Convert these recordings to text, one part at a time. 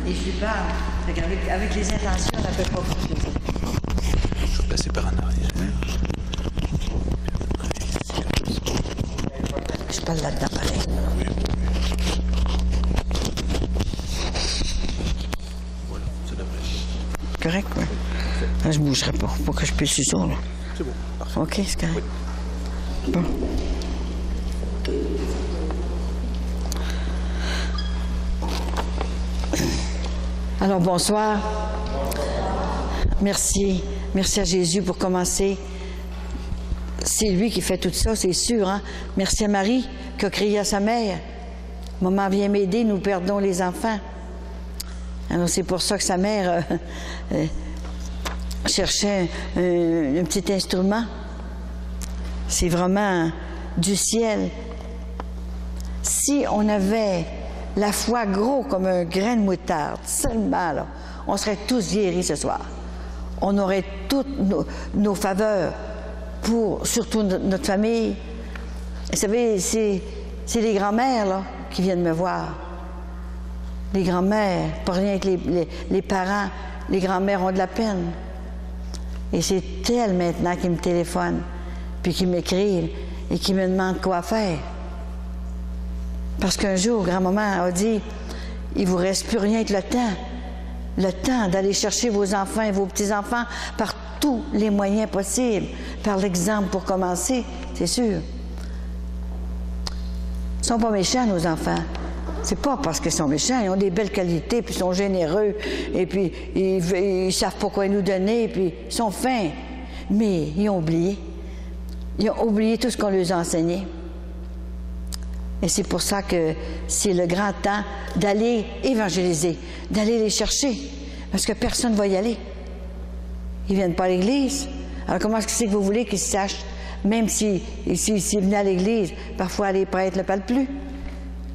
et je lui parle. Avec les intentions, on n'appelle pas plus que ça. Je vais passer par en arrière. Je parle là-dedans, pareil. Oui. Voilà, ça devrait être. Correct, oui. Là, je ne bougerai pas pour que je puisse sur ça, là. C'est bon, parfait. OK, c'est correct. Oui. Bon. Alors, bonsoir. Merci. Merci à Jésus pour commencer. C'est lui qui fait tout ça, c'est sûr. Hein? Merci à Marie qui a crié à sa mère. Maman, viens m'aider, nous perdons les enfants. Alors, c'est pour ça que sa mère cherchait un petit instrument. C'est vraiment du ciel. Si on avait la foi gros comme un grain de moutarde, seulement, là, on serait tous guéris ce soir. On aurait toutes nos faveurs pour, surtout notre famille. Vous savez, c'est les grands-mères, là, qui viennent me voir. Les grands-mères, pas rien que les parents, les grands-mères ont de la peine. Et c'est elles, maintenant, qui me téléphonent, puis qui m'écrivent et qui me demandent quoi faire. Parce qu'un jour, grand-maman a dit, il ne vous reste plus rien que le temps d'aller chercher vos enfants et vos petits-enfants par tous les moyens possibles, par l'exemple pour commencer, c'est sûr. Ils ne sont pas méchants, nos enfants. C'est pas parce qu'ils sont méchants, ils ont des belles qualités, puis ils sont généreux, et puis ils savent pas quoi nous donner, puis ils sont fins. Mais ils ont oublié. Ils ont oublié tout ce qu'on leur a enseigné. Et c'est pour ça que c'est le grand temps d'aller évangéliser, d'aller les chercher, parce que personne ne va y aller. Ils ne viennent pas à l'Église. Alors comment est-ce que vous voulez qu'ils sachent, même s'ils venaient à l'Église, parfois les prêtres ne le parlent plus.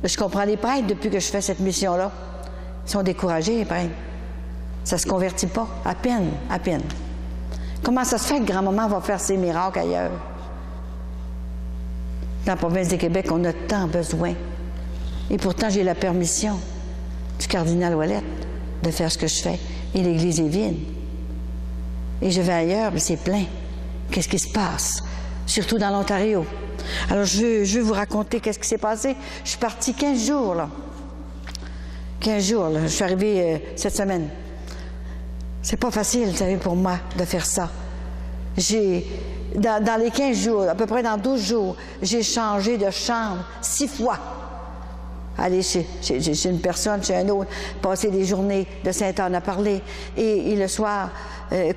Je comprends les prêtres depuis que je fais cette mission-là. Ils sont découragés, les prêtres. Ça ne se convertit pas, à peine, à peine. Comment ça se fait que grand-maman va faire ses miracles ailleurs? Dans la province du Québec, on a tant besoin. Et pourtant, j'ai la permission du cardinal Ouellette de faire ce que je fais. Et l'Église est vide. Et je vais ailleurs, mais c'est plein. Qu'est-ce qui se passe? Surtout dans l'Ontario. Alors, je veux vous raconter qu'est-ce qui s'est passé. Je suis partie 15 jours, là. 15 jours, là. Je suis arrivée cette semaine. C'est pas facile, vous savez, pour moi, de faire ça. Dans les 15 jours, à peu près dans 12 jours, j'ai changé de chambre 6 fois. Aller chez une personne, chez un autre, passer des journées de Sainte-Anne à parler, et le soir,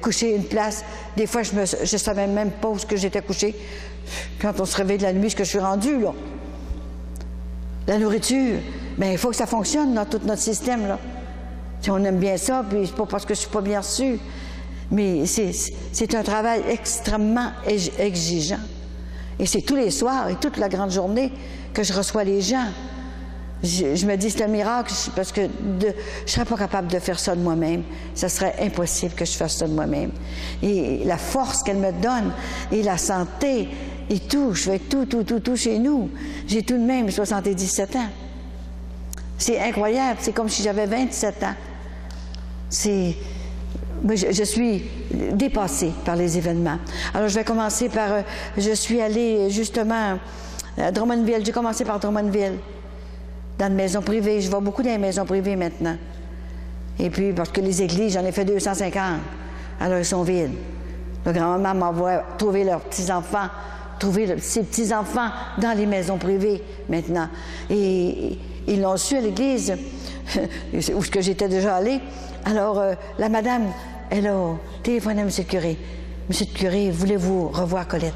coucher une place. Des fois, je ne savais même pas où j'étais couchée. Quand on se réveille de la nuit, ce que je suis rendue, là. La nourriture, bien, il faut que ça fonctionne dans tout notre système, là. Si on aime bien ça, puis c'est pas parce que je suis pas bien reçue. Mais c'est un travail extrêmement exigeant. Et c'est tous les soirs et toute la grande journée que je reçois les gens. Je me dis, c'est un miracle, parce que je ne serais pas capable de faire ça de moi-même. Ça serait impossible que je fasse ça de moi-même. Et la force qu'elle me donne, et la santé, et tout, je fais tout chez nous. J'ai tout de même 77 ans. C'est incroyable, c'est comme si j'avais 27 ans. Je suis dépassée par les événements. Alors, je vais commencer par... je suis allée, justement, à Drummondville. J'ai commencé par Drummondville, dans une maison privée. Je vais beaucoup dans les maisons privées maintenant. Et puis, parce que les églises, j'en ai fait 250. Alors, ils sont vides. Le grand-maman m'envoie trouver leurs petits-enfants, trouver ses petits-enfants dans les maisons privées, maintenant. Et ils l'ont su à l'église, où j'étais déjà allée. Alors, la madame, elle a téléphoné à M. le curé. Monsieur le curé, voulez-vous revoir Colette?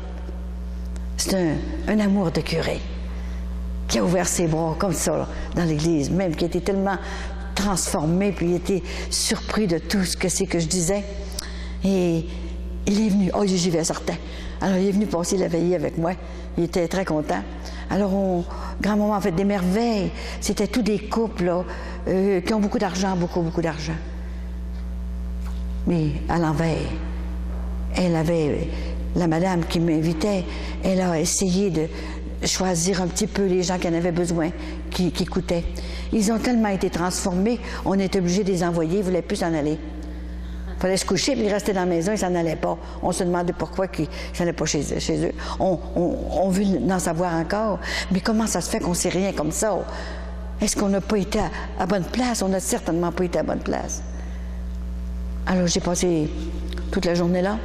C'est un amour de curé qui a ouvert ses bras comme ça, là, dans l'église, même qui était tellement transformé, puis il était surpris de tout ce que c'est que je disais. Et il est venu. Oh, j'y vais certain. Alors, il est venu passer la veillée avec moi. Il était très content. Alors, grand-maman a fait des merveilles. C'était tous des couples, là, qui ont beaucoup d'argent, beaucoup d'argent. Mais à l'envers, elle avait, la madame qui m'invitait, elle a essayé choisir un petit peu les gens qui en avaient besoin, qui écoutaient. Ils ont tellement été transformés, on est obligé de les envoyer, ils ne voulaient plus s'en aller. Il fallait se coucher, puis ils restaient dans la maison, ils s'en allaient pas. On se demandait pourquoi ils s'en allaient pas chez eux. On veut en savoir encore. Mais comment ça se fait qu'on ne sait rien comme ça? Est-ce qu'on n'a pas été à bonne place? On n'a certainement pas été à bonne place. Alors, j'ai passé toute la journée là.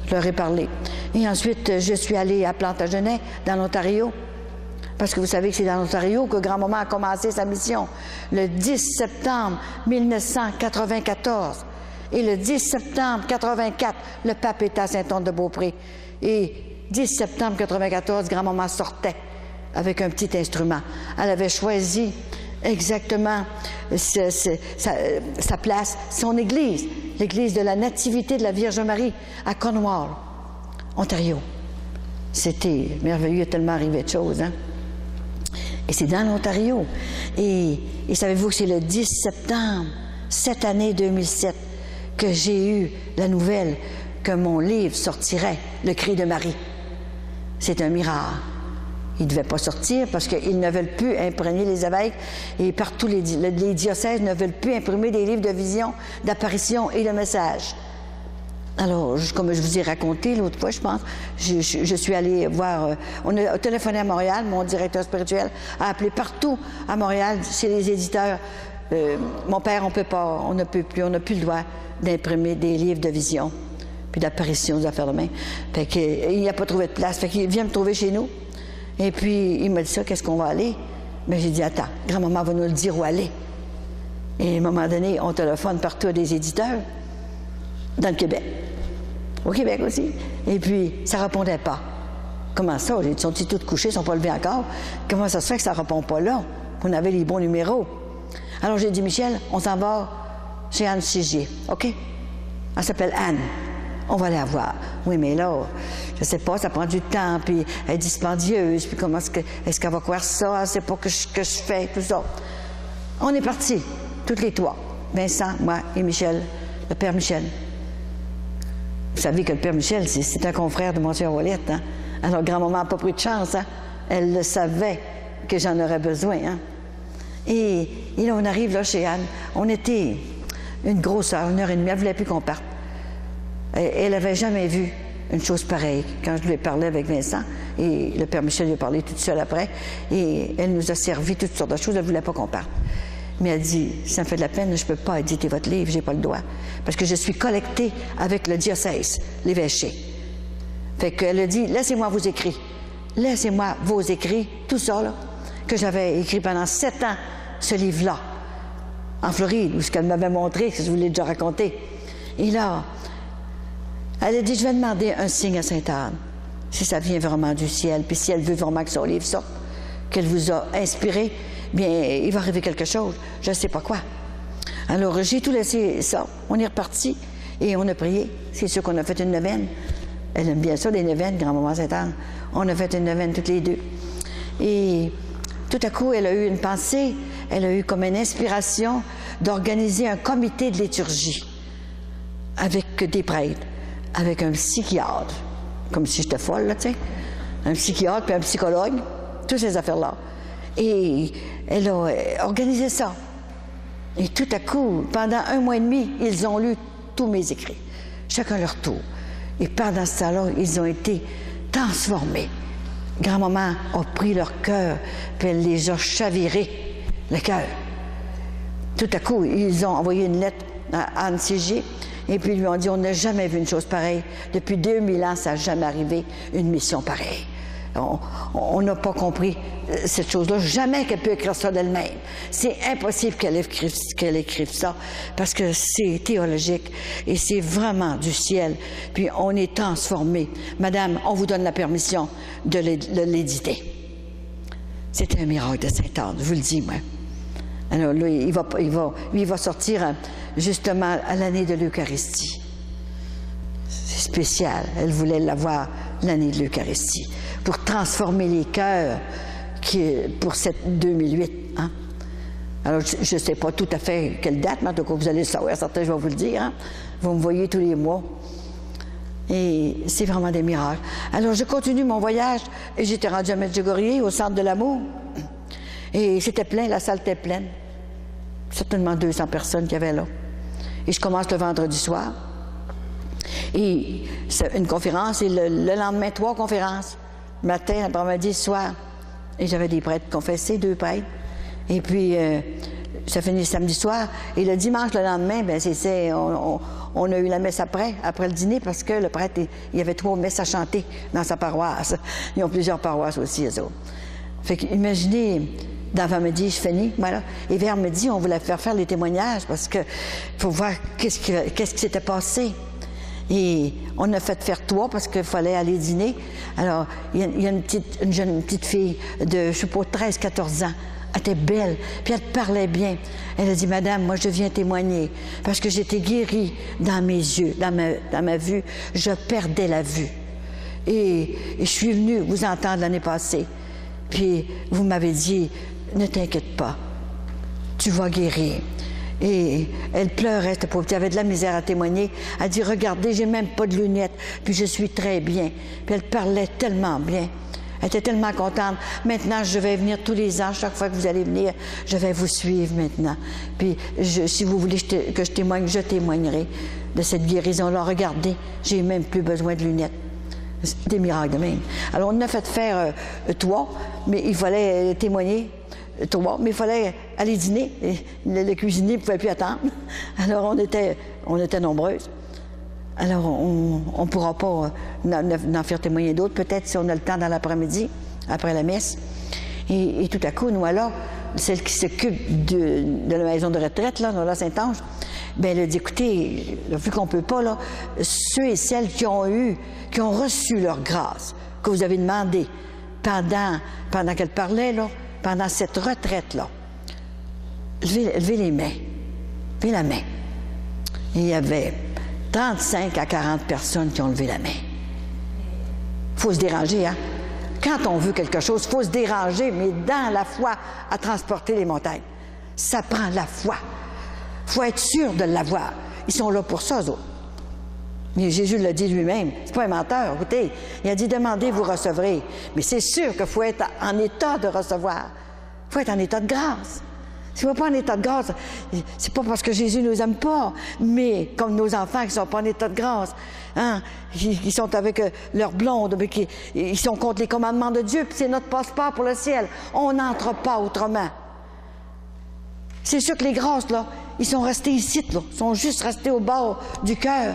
Je leur ai parlé. Et ensuite, je suis allée à Plantagenet, dans l'Ontario. Parce que vous savez que c'est dans l'Ontario que grand-maman a commencé sa mission. Le 10 septembre 1994. Et le 10 septembre 84, le pape était à Saint-Anne-de-Beaupré. Et 10 septembre 94, grand-maman sortait avec un petit instrument. Elle avait choisi exactement sa place, son église, l'église de la Nativité de la Vierge Marie à Cornwall, Ontario. C'était merveilleux, il a tellement arrivé de choses, hein? Et c'est dans l'Ontario. Et savez-vous que c'est le 10 septembre, cette année 2007, que j'ai eu la nouvelle que mon livre sortirait, Le Cri de Marie. C'est un miracle. Il ne devait pas sortir parce qu'ils ne veulent plus imprégner les évêques et partout les diocèses ne veulent plus imprimer des livres de vision, d'apparition et de messages. Alors, comme je vous ai raconté l'autre fois, je pense, je suis allée voir, on a téléphoné à Montréal, mon directeur spirituel a appelé partout à Montréal, chez les éditeurs. Mon père, on n'a plus le droit d'imprimer des livres de vision, puis d'apparition, des affaires de main. Fait qu'il n'a pas trouvé de place. Fait qu'il vient me trouver chez nous. Et puis, il m'a dit ça, qu'est-ce qu'on va aller? Mais j'ai dit, attends, grand-maman va nous le dire où aller. Et à un moment donné, on téléphone partout à des éditeurs, dans le Québec. Au Québec aussi. Et puis, ça ne répondait pas. Comment ça? Ils sont-ils tous couchés, ils ne sont pas levés encore? Comment ça se fait que ça ne répond pas là? On avait les bons numéros. Alors, j'ai dit, Michel, on s'en va chez Anne Sigier, OK? Elle s'appelle Anne. On va la voir. Oui, mais là, je ne sais pas, ça prend du temps, puis elle est dispendieuse, puis comment est-ce qu'elle va croire ça? Elle ne sait pas que je fais, tout ça. On est partis, toutes les trois. Vincent, moi et Michel, le père Michel. Vous savez que le père Michel, c'est un confrère de Monsieur Ouellette, hein? Alors, grand-maman n'a pas pris de chance, hein? Elle le savait que j'en aurais besoin, hein? Et là, on arrive là chez Anne. On était une grosse heure, 1h30, elle ne voulait plus qu'on parte. Elle n'avait jamais vu une chose pareille. Quand je lui ai parlé avec Vincent, et le père Michel lui a parlé toute seule après, et elle nous a servi toutes sortes de choses, elle ne voulait pas qu'on parte. Mais elle dit, ça me fait de la peine, je ne peux pas éditer votre livre, je n'ai pas le droit. Parce que je suis collectée avec le diocèse, l'évêché. Fait qu'elle a dit, laissez-moi vos écrits. Laissez-moi vos écrits, tout ça, là, que j'avais écrit pendant 7 ans, ce livre-là, en Floride, où ce qu'elle m'avait montré, que je vous l'ai déjà raconté. Et là, elle a dit, je vais demander un signe à Sainte-Anne, si ça vient vraiment du ciel, puis si elle veut vraiment que son livre sorte, qu'elle vous a inspiré, bien, il va arriver quelque chose, je ne sais pas quoi. Alors, j'ai tout laissé ça, on est reparti, et on a prié. C'est sûr qu'on a fait une neuvaine. Elle aime bien ça, des neuvaines, grand-maman Sainte-Anne. On a fait une neuvaine toutes les deux. Et tout à coup, elle a eu une pensée, elle a eu comme une inspiration d'organiser un comité de liturgie avec des prêtres, avec un psychiatre, comme si j'étais folle, là, tu sais, un psychiatre puis un psychologue, toutes ces affaires-là. Et elle a organisé ça. Et tout à coup, pendant 1 mois et demi, ils ont lu tous mes écrits, chacun leur tour. Et pendant ce temps-là, ils ont été transformés. Grand-maman a pris leur cœur, puis elle les a chavirés, le cœur. Tout à coup, ils ont envoyé une lettre à Anne Sigier, et puis ils lui ont dit, on n'a jamais vu une chose pareille. Depuis 2000 ans, ça n'a jamais arrivé, une mission pareille. On n'a pas compris cette chose-là. Jamais qu'elle peut écrire ça d'elle-même. C'est impossible qu'elle écrive ça, parce que c'est théologique et c'est vraiment du ciel. Puis on est transformé. Madame, on vous donne la permission de l'éditer. C'est un miracle de Sainte-Anne, je vous le dis, moi. Alors là, il va sortir justement à l'année de l'Eucharistie. C'est spécial. Elle voulait l'avoir l'année de l'Eucharistie, pour transformer les cœurs pour cette 2008. Hein? Alors, je ne sais pas tout à fait quelle date, mais en tout cas, vous allez le savoir, certains, je vais vous le dire. Hein? Vous me voyez tous les mois. Et c'est vraiment des miracles. Alors, je continue mon voyage et j'étais rendue à Medjugorje, au centre de l'amour. Et c'était plein, la salle était pleine. Certainement 200 personnes qu'il y avait là. Et je commence le vendredi soir. Et c'est une conférence, et le lendemain, 3 conférences. Matin, après-midi, soir. Et j'avais des prêtres confessés, 2 prêtres. Et puis, ça finit samedi soir. Et le dimanche, le lendemain, bien, on a eu la messe après le dîner, parce que le prêtre, il y avait 3 messes à chanter dans sa paroisse. Ils ont plusieurs paroisses aussi, eux autres. Fait qu'imaginez, dans l'avant-midi, je finis, voilà. Et vers midi, on voulait faire les témoignages, parce que faut voir qu'est-ce qui s'était passé. Et on a fait faire 3 parce qu'il fallait aller dîner. Alors, il y a une petite fille de, je sais pas, 13, 14 ans. Elle était belle, puis elle parlait bien. Elle a dit, Madame, moi je viens témoigner parce que j'étais guérie dans mes yeux, dans ma vue. Je perdais la vue. Et je suis venue vous entendre l'année passée. Puis vous m'avez dit, ne t'inquiète pas, tu vas guérir. Et elle pleurait, cette pauvre, elle avait de la misère à témoigner. Elle dit, regardez, j'ai même pas de lunettes, puis je suis très bien. Puis elle parlait tellement bien. Elle était tellement contente. Maintenant, je vais venir tous les ans. Chaque fois que vous allez venir, je vais vous suivre maintenant. Puis, si vous voulez que je témoigne, je témoignerai de cette guérison-là. Regardez, j'ai même plus besoin de lunettes. Des miracles de même. Alors, on a fait faire 3, mais il fallait témoigner. 3, mais il fallait aller dîner. Et le cuisinier ne pouvait plus attendre. Alors, on était nombreuses. Alors, on ne pourra pas en faire témoigner d'autres, peut-être si on a le temps dans l'après-midi, après la messe. Et tout à coup, nous, alors, celle qui s'occupe de la maison de retraite, là, dans la Saint-Ange, bien, elle a dit, écoutez, vu qu'on ne peut pas, là, ceux et celles qui ont reçu leur grâce, que vous avez demandé pendant qu'elle parlait, là, pendant cette retraite-là, levez les mains, levez la main. Et il y avait 35 à 40 personnes qui ont levé la main. Il faut se déranger, hein? Quand on veut quelque chose, il faut se déranger, mais dans la foi à transporter les montagnes. Ça prend la foi. Il faut être sûr de l'avoir. Ils sont là pour ça, eux autres. Mais Jésus l'a dit lui-même. C'est pas un menteur, écoutez. Il a dit, demandez, vous recevrez. Mais c'est sûr qu'il faut être en état de recevoir. Il faut être en état de grâce. Si on n'est pas en état de grâce, c'est pas parce que Jésus ne nous aime pas, mais comme nos enfants qui ne sont pas en état de grâce, hein, qui sont avec leur blonde, mais ils sont contre les commandements de Dieu, puis c'est notre passeport pour le ciel. On n'entre pas autrement. C'est sûr que les grâces, là, ils sont restés ici, là. Ils sont juste restés au bord du cœur.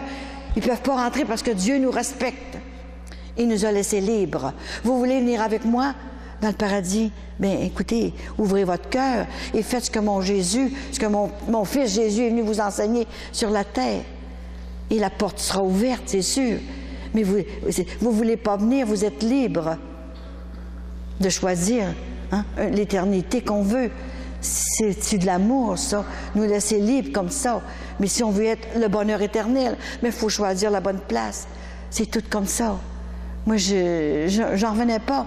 Ils ne peuvent pas rentrer parce que Dieu nous respecte. Il nous a laissés libres. Vous voulez venir avec moi dans le paradis? Bien, écoutez, ouvrez votre cœur et faites ce que mon fils Jésus est venu vous enseigner sur la terre. Et la porte sera ouverte, c'est sûr. Mais vous ne voulez pas venir, vous êtes libre de choisir, hein, l'éternité qu'on veut. C'est de l'amour, ça. Nous laisser libres comme ça. Mais si on veut être le bonheur éternel, mais il faut choisir la bonne place. C'est tout comme ça. Moi, j'en revenais pas.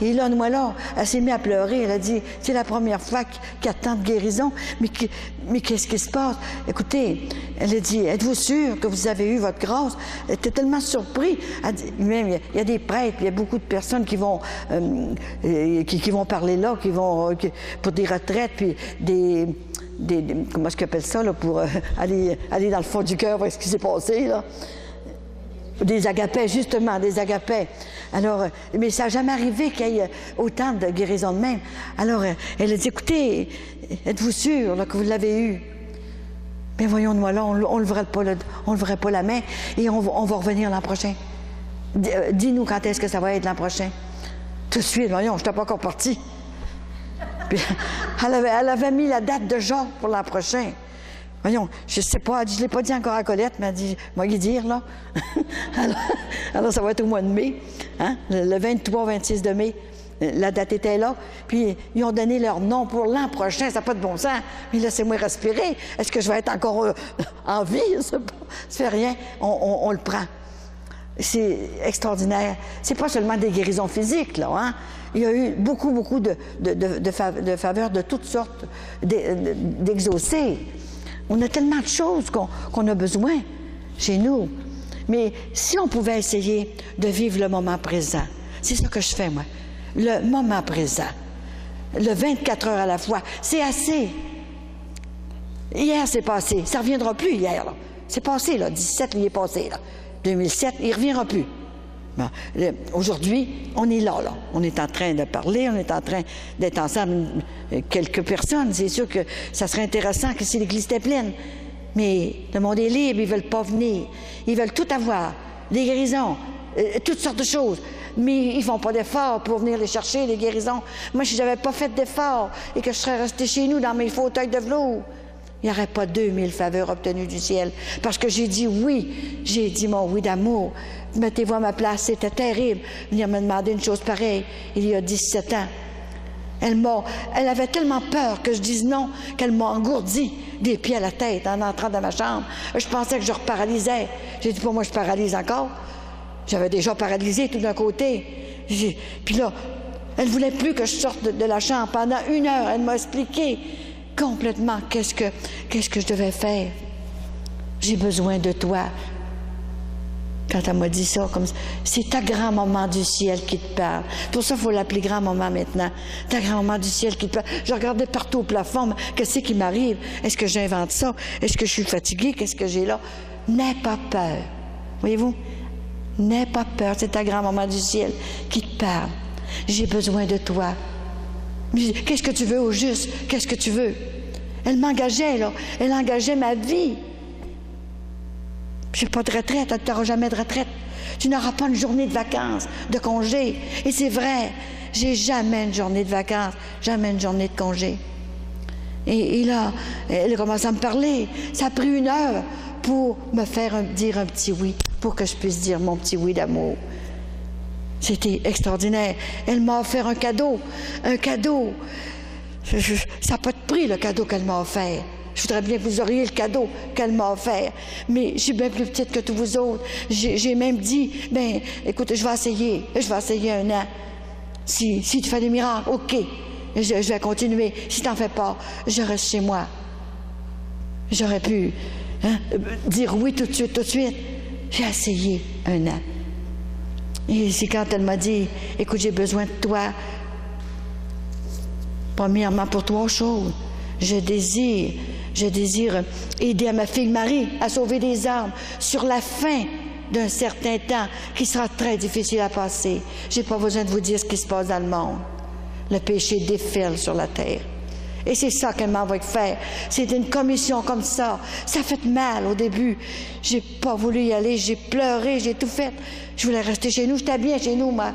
Et là, moi, là, elle s'est mise à pleurer. Elle a dit, c'est la première fois qu'il y a tant de guérison. Mais qu'est-ce qui se passe? Écoutez, elle a dit, êtes-vous sûr que vous avez eu votre grâce? Elle était tellement surprise. Elle dit, même, il y a des prêtres, il y a beaucoup de personnes qui vont parler là, pour des retraites, puis comment est-ce qu'ils appellent ça, là, pour aller dans le fond du cœur, voir ce qui s'est passé, là. Des agapés, justement, des agapés. Alors, mais ça n'a jamais arrivé qu'il y ait autant de guérisons de même. Alors, elle a dit, écoutez, êtes-vous sûr là, que vous l'avez eu? Bien, voyons-nous là, on ne leverait pas la main et on va revenir l'an prochain. Dis-nous quand est-ce que ça va être l'an prochain. Tout de suite, voyons, je n'étais pas encore partie. Puis, elle avait mis la date de Jacques pour l'an prochain. Voyons, je ne sais pas, je ne l'ai pas dit encore à Colette, mais elle dit, moi, y dire, là. alors, ça va être au mois de mai, hein? Le 23-26 de mai, la date était là. Puis, ils ont donné leur nom pour l'an prochain, ça n'a pas de bon sens. Mais laissez-moi respirer. Est-ce que je vais être encore en vie? Je ne sais pas. Ça ne fait rien, on le prend. C'est extraordinaire. C'est pas seulement des guérisons physiques, là, hein? Il y a eu beaucoup de faveurs de toutes sortes d'exaucer. On a tellement de choses qu'on a besoin chez nous. Mais si on pouvait essayer de vivre le moment présent, c'est ça que je fais, moi. Le moment présent. Le 24 heures à la fois, c'est assez. Hier, c'est passé. Ça ne reviendra plus hier, là. C'est passé, là. 17, il est passé, là. 2007, il ne reviendra plus. Bon, aujourd'hui, on est là, là. On est en train de parler, on est en train d'être ensemble, quelques personnes. C'est sûr que ça serait intéressant que si l'Église était pleine. Mais le monde est libre, ils ne veulent pas venir. Ils veulent tout avoir. Des guérisons, toutes sortes de choses. Mais ils ne font pas d'efforts pour venir les chercher, les guérisons. Moi, si je n'avais pas fait d'efforts et que je serais resté chez nous dans mes fauteuils de velours, il n'y aurait pas 2000 faveurs obtenues du ciel. Parce que j'ai dit oui. J'ai dit mon oui d'amour. Mettez-vous à ma place. C'était terrible. Venir me demander une chose pareille il y a 17 ans. Elle avait tellement peur que je dise non qu'elle m'a engourdi des pieds à la tête en entrant dans ma chambre. Je pensais que je reparalysais. J'ai dit, pour moi, je paralyse encore. J'avais déjà paralysé tout d'un côté. Puis là, elle ne voulait plus que je sorte de la chambre. Pendant 1 heure, elle m'a expliqué complètement qu'est-ce que je devais faire. J'ai besoin de toi. Quand elle m'a dit ça, comme c'est ta grand maman du ciel qui te parle. Pour ça, il faut l'appeler grand maman maintenant. Ta grand maman du ciel qui te parle. Je regardais partout au plafond. Qu'est-ce qui m'arrive? Est-ce que j'invente ça? Est-ce que je suis fatiguée? Qu'est-ce que j'ai là? N'aie pas peur. Voyez-vous? N'aie pas peur. C'est ta grand maman du ciel qui te parle. J'ai besoin de toi. Qu'est-ce que tu veux au juste? Qu'est-ce que tu veux? Elle m'engageait, là. Elle engageait ma vie. Je n'ai pas de retraite, tu n'auras jamais de retraite. Tu n'auras pas une journée de vacances, de congé. Et c'est vrai, j'ai jamais une journée de vacances, jamais une journée de congé. Et là, elle a commencé à me parler. Ça a pris 1 heure pour me faire dire un petit oui, pour que je puisse dire mon petit oui d'amour. C'était extraordinaire. Elle m'a offert un cadeau. Un cadeau. Ça n'a pas de prix, le cadeau qu'elle m'a offert. Je voudrais bien que vous auriez le cadeau qu'elle m'a offert. Mais je suis bien plus petite que tous vous autres. J'ai même dit, ben, écoute, je vais essayer 1 an. Si tu fais des miracles, OK. Je vais continuer. Si tu n'en fais pas, je reste chez moi. J'aurais pu dire oui tout de suite. J'ai essayé 1 an. Et c'est quand elle m'a dit, écoute, j'ai besoin de toi. Premièrement, pour 3 choses. Je désire aider à ma fille Marie à sauver des âmes sur la fin d'un certain temps qui sera très difficile à passer. Je n'ai pas besoin de vous dire ce qui se passe dans le monde. Le péché déferle sur la terre. Et c'est ça qu'elle m'a envoyé faire. C'était une commission comme ça. Ça fait mal au début. J'ai pas voulu y aller. J'ai pleuré, j'ai tout fait. Je voulais rester chez nous. J'étais bien chez nous, moi.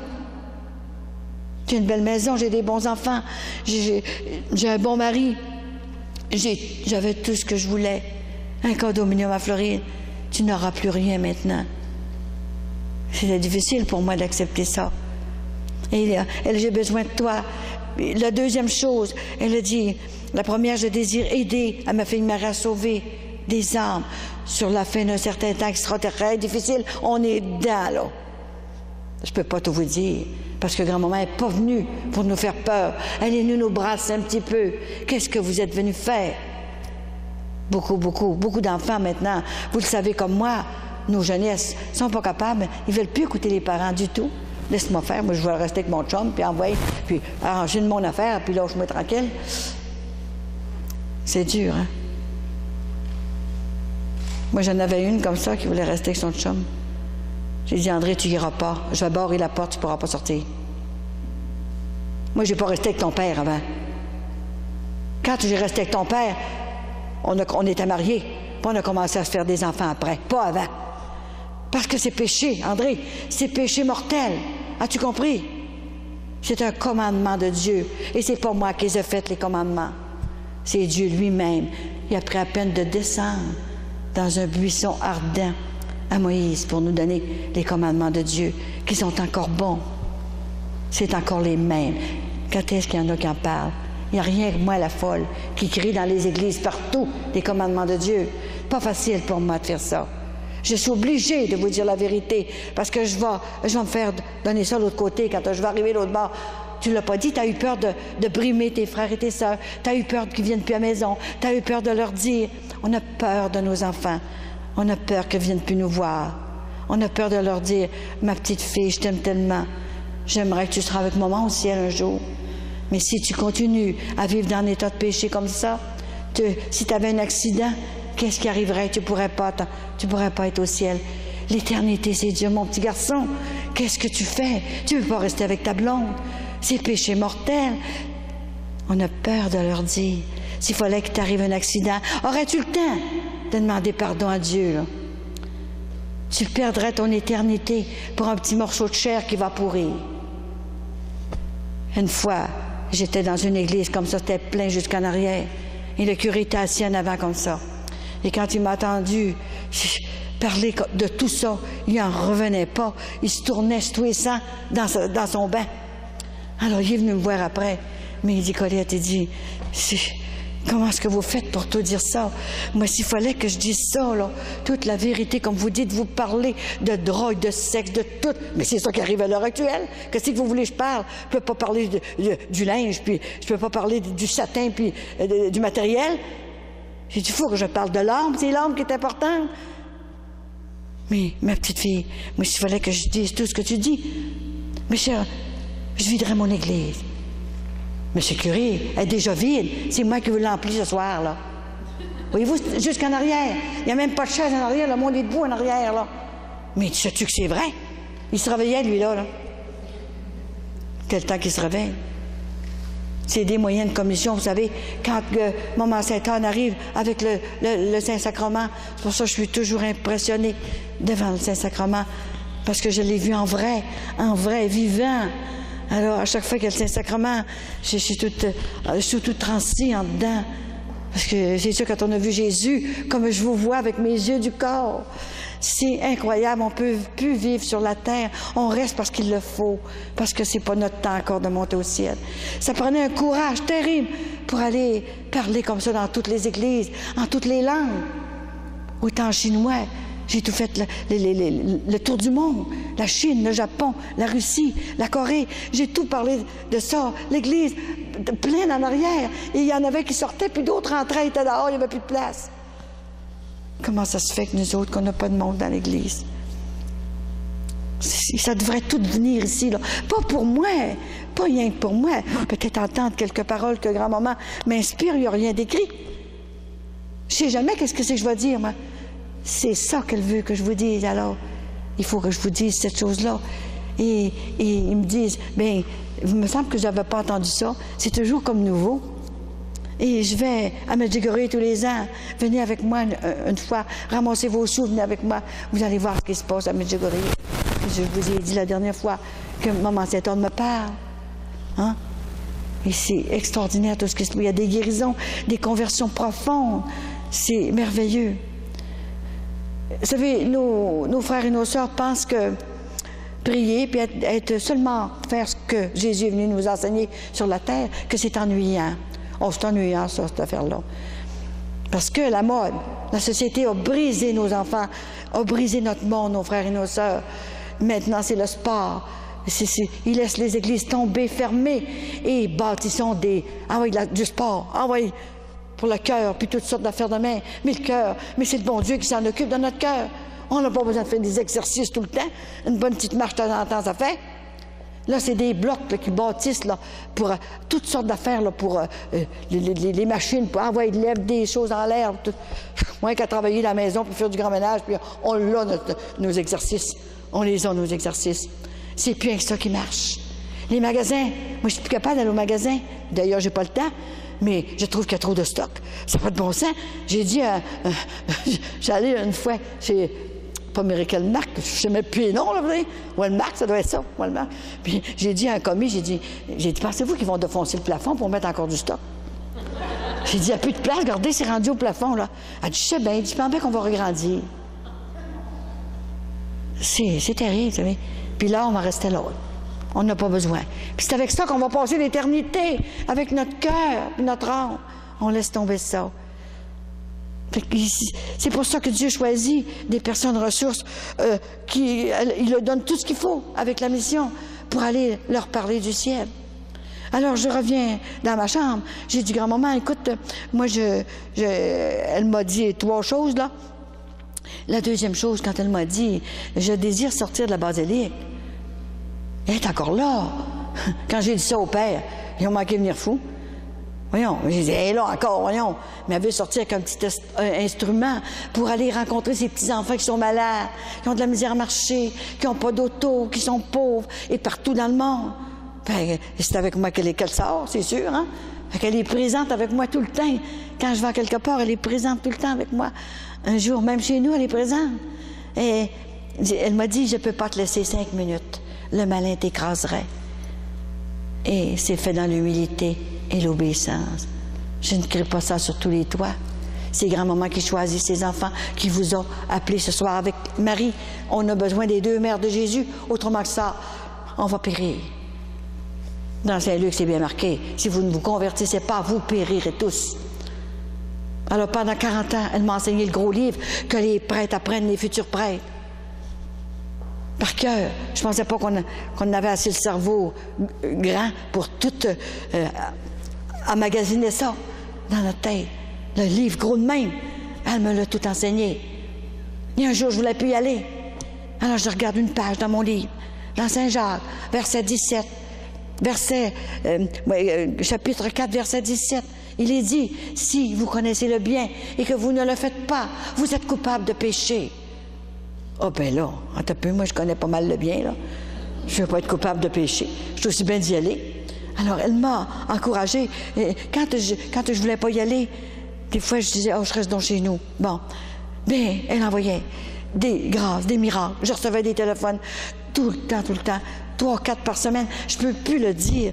J'ai une belle maison, j'ai des bons enfants. J'ai un bon mari. J'avais tout ce que je voulais. Un condominium à Floride. Tu n'auras plus rien maintenant. C'était difficile pour moi d'accepter ça. Et elle, j'ai besoin de toi. La deuxième chose, elle a dit, la première, je désire aider à ma fille Marie à sauver des âmes sur la fin d'un certain temps qui sera très difficile. On est dedans, là. Je ne peux pas tout vous dire, parce que grand-maman n'est pas venue pour nous faire peur. Elle est venue nous brasser un petit peu. Qu'est-ce que vous êtes venus faire? Beaucoup d'enfants maintenant, vous le savez comme moi, nos jeunesses ne sont pas capables, ils ne veulent plus écouter les parents du tout. Laisse-moi faire, moi je vais rester avec mon chum, puis envoyer, puis arranger mon affaire, puis lâche-moi tranquille. C'est dur, hein? Moi j'en avais une comme ça qui voulait rester avec son chum. J'ai dit, André, tu n'iras pas. Je vais barrer la porte, tu ne pourras pas sortir. Moi, je n'ai pas resté avec ton père avant. Quand j'ai resté avec ton père, on était mariés, puis on a commencé à se faire des enfants après, pas avant. Parce que c'est péché, André, c'est péché mortel. As-tu compris? C'est un commandement de Dieu. Et c'est pas moi qui les ai fait, les commandements. C'est Dieu lui-même. Il a pris la peine de descendre dans un buisson ardent à Moïse pour nous donner les commandements de Dieu, qui sont encore bons. C'est encore les mêmes. Quand est-ce qu'il y en a qui en parlent? Il n'y a rien que moi, la folle, qui crie dans les églises partout les commandements de Dieu. Pas facile pour moi de faire ça. Je suis obligée de vous dire la vérité, parce que je vais me faire donner ça de l'autre côté quand je vais arriver de l'autre bord. Tu ne l'as pas dit, tu as eu peur de brimer tes frères et tes sœurs. Tu as eu peur qu'ils ne viennent plus à la maison. Tu as eu peur de leur dire. On a peur de nos enfants. On a peur qu'ils ne viennent plus nous voir. On a peur de leur dire, ma petite fille, je t'aime tellement. J'aimerais que tu seras avec maman au ciel un jour. Mais si tu continues à vivre dans un état de péché comme ça, si tu avais un accident, qu'est-ce qui arriverait? Tu pourrais pas être au ciel. L'éternité, c'est Dieu, mon petit garçon. Qu'est-ce que tu fais? Tu ne veux pas rester avec ta blonde. C'est péché mortel. On a peur de leur dire, s'il fallait que t'arrive un accident, aurais-tu le temps de demander pardon à Dieu, là? Tu perdrais ton éternité pour un petit morceau de chair qui va pourrir. Une fois, j'étais dans une église comme ça, c'était plein jusqu'en arrière. Et le curé était assis en avant comme ça. Et quand il m'a entendu parler de tout ça, il n'en revenait pas. Il se tournait tous les sangs dans son bain. Alors, il est venu me voir après. Mais il dit, Colette, il dit, comment est-ce que vous faites pour tout dire ça? Moi, s'il fallait que je dise ça, là, toute la vérité, comme vous dites, vous parlez de drogue, de sexe, de tout. Mais c'est ça qui arrive à l'heure actuelle. Qu'est-ce que vous voulez que je parle? Je ne peux pas parler du linge, puis je ne peux pas parler du satin, puis du matériel. J'ai dit, il faut que je parle de l'âme. C'est l'âme qui est importante. Mais, ma petite fille, moi, s'il fallait que je dise tout ce que tu dis, mais je viderais mon église. Monsieur le curé, elle est déjà vide. C'est moi qui vous l'emplis ce soir, là. Voyez-vous, jusqu'en arrière. Il n'y a même pas de chaise en arrière. Le monde est debout en arrière, là. Mais sais-tu que c'est vrai? Il se réveillait, lui-là, là. Quel temps qu'il se réveille? C'est des moyens de commission, vous savez. Quand Maman Sainte-Anne arrive avec le Saint-Sacrement, c'est pour ça que je suis toujours impressionnée devant le Saint-Sacrement. Parce que je l'ai vu en vrai, vivant. Alors, à chaque fois qu'il y a le Saint-Sacrement, je suis toute transie en dedans. Parce que c'est sûr, quand on a vu Jésus, comme je vous vois avec mes yeux du corps, c'est incroyable. On ne peut plus vivre sur la terre. On reste parce qu'il le faut, parce que c'est pas notre temps encore de monter au ciel. Ça prenait un courage terrible pour aller parler comme ça dans toutes les églises, en toutes les langues. Autant en chinois. J'ai tout fait le tour du monde. La Chine, le Japon, la Russie, la Corée. J'ai tout parlé de ça. L'église, pleine en arrière. Et il y en avait qui sortaient, puis d'autres rentraient, étaient dehors, il n'y avait plus de place. Comment ça se fait que nous autres, qu'on n'a pas de monde dans l'église? Ça devrait tout venir ici, là. Pas pour moi, pas rien que pour moi. Peut-être entendre quelques paroles que grand-maman m'inspire, il n'y a rien d'écrit. Je ne sais jamais qu'est-ce que c'est que je vais dire, moi. C'est ça qu'elle veut que je vous dise, alors il faut que je vous dise cette chose-là. Et ils me disent, bien, il me semble que je n'avais pas entendu ça, c'est toujours comme nouveau. Et je vais à Medjugorje tous les ans, venez avec moi une fois, ramassez vos sous, venez avec moi, vous allez voir ce qui se passe à Medjugorje. Je vous ai dit la dernière fois que Maman Sainte-Anne me parle. Hein? Et c'est extraordinaire tout ce qui se passe. Il y a des guérisons, des conversions profondes, c'est merveilleux. Vous savez, nos frères et nos sœurs pensent que prier, puis être seulement faire ce que Jésus est venu nous enseigner sur la terre, que c'est ennuyant. Oh, c'est ennuyant, ça, cette affaire-là. Parce que la mode, la société a brisé nos enfants, a brisé notre monde, nos frères et nos sœurs. Maintenant, c'est le sport. Ils laissent les églises tomber, fermées, et bâtissons du sport. Ah oui, pour le cœur, puis toutes sortes d'affaires de main. Mais le cœur, mais c'est le bon Dieu qui s'en occupe de notre cœur. On n'a pas besoin de faire des exercices tout le temps. Une bonne petite marche de temps en temps, ça fait. Là, c'est des blocs là, qui bâtissent là, pour toutes sortes d'affaires, là, pour les machines, pour envoyer des choses en l'air. Moins qu'à travailler dans la maison pour faire du grand ménage, puis on l'a nos exercices. On les a, nos exercices. C'est plus avec ça qui marche. Les magasins, moi, je suis plus capable d'aller au magasin. D'ailleurs, j'ai pas le temps. Mais je trouve qu'il y a trop de stock. Ça n'a pas de bon sens. J'ai dit, j'allais une fois chez, pas Miracle Mark, je ne sais même plus les noms, là, vous savez. Walmart, ça doit être ça, Walmart. Puis j'ai dit à un commis, j'ai dit, pensez-vous qu'ils vont défoncer le plafond pour mettre encore du stock? J'ai dit, il n'y a plus de place, regardez, c'est rendu au plafond, là. Elle dit, je sais bien, il dit, je pense bien qu'on va regrandir. C'est terrible, vous savez. Puis là, on va rester là. On n'a pas besoin. Puis c'est avec ça qu'on va passer l'éternité, avec notre cœur et notre âme. On laisse tomber ça. C'est pour ça que Dieu choisit des personnes ressources il leur donne tout ce qu'il faut avec la mission pour aller leur parler du ciel. Alors je reviens dans ma chambre. J'ai dit, grand-maman, écoute, moi, elle m'a dit 3 choses, là. La deuxième chose, quand elle m'a dit « Je désire sortir de la basilique », elle est encore là. Quand j'ai dit ça au père, ils ont manqué de venir fou. Voyons, j'ai dit, elle est là encore, voyons. Mais elle veut sortir avec un petit instrument pour aller rencontrer ses petits-enfants qui sont malades, qui ont de la misère à marcher, qui n'ont pas d'auto, qui sont pauvres, et partout dans le monde. Ben, c'est avec moi qu'elle sort, c'est sûr, hein? Fait qu'elle est présente avec moi tout le temps. Quand je vais quelque part, elle est présente tout le temps avec moi. Un jour, même chez nous, elle est présente. Et elle m'a dit, je ne peux pas te laisser 5 minutes. Le malin t'écraserait. Et c'est fait dans l'humilité et l'obéissance. Je ne crie pas ça sur tous les toits. C'est grand-maman qui choisit ses enfants, qui vous a appelé ce soir avec Marie. On a besoin des 2 mères de Jésus. Autrement que ça, on va périr. Dans Saint-Luc, c'est bien marqué. Si vous ne vous convertissez pas, vous périrez tous. Alors, pendant 40 ans, elle m'a enseigné le gros livre que les prêtres apprennent, les futurs prêtres. Par cœur. Je ne pensais pas qu'on avait assez le cerveau grand pour tout emmagasiner ça dans notre tête. Le livre gros de même, elle me l'a tout enseigné. Et un jour, je ne voulais plus y aller. Alors, je regarde une page dans mon livre, dans Saint-Jacques, verset 17, chapitre 4, verset 17. Il est dit, si vous connaissez le bien et que vous ne le faites pas, vous êtes coupable de péché. Ah ben là, attends un peu, moi je connais pas mal le bien, là. Je ne veux pas être coupable de péché. Je suis aussi bien d'y aller. Alors, elle m'a encouragée. Quand je voulais pas y aller, des fois, je disais, oh, je reste donc chez nous. Bon. Bien, elle envoyait des grâces, des miracles. Je recevais des téléphones tout le temps. 3 ou 4 par semaine. Je ne peux plus le dire.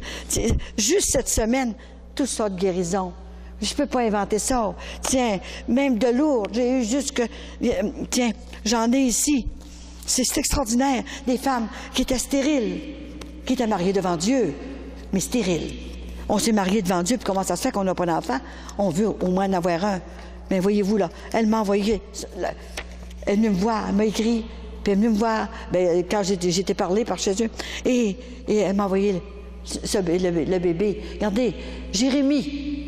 Juste cette semaine, tout ça de guérison. Je ne peux pas inventer ça. Tiens, même de Lourdes, j'ai eu juste que... Tiens, j'en ai ici. C'est extraordinaire. Des femmes qui étaient stériles, qui étaient mariées devant Dieu, mais stériles. On s'est mariés devant Dieu, puis comment ça se fait qu'on n'a pas d'enfant? On veut au moins en avoir un. Mais voyez-vous, là, elle m'a envoyé... Elle est venue me voir, elle m'a écrit, puis elle est venue me voir quand j'étais parlé par chez eux. Et elle m'a envoyé le bébé. Regardez, Jérémie.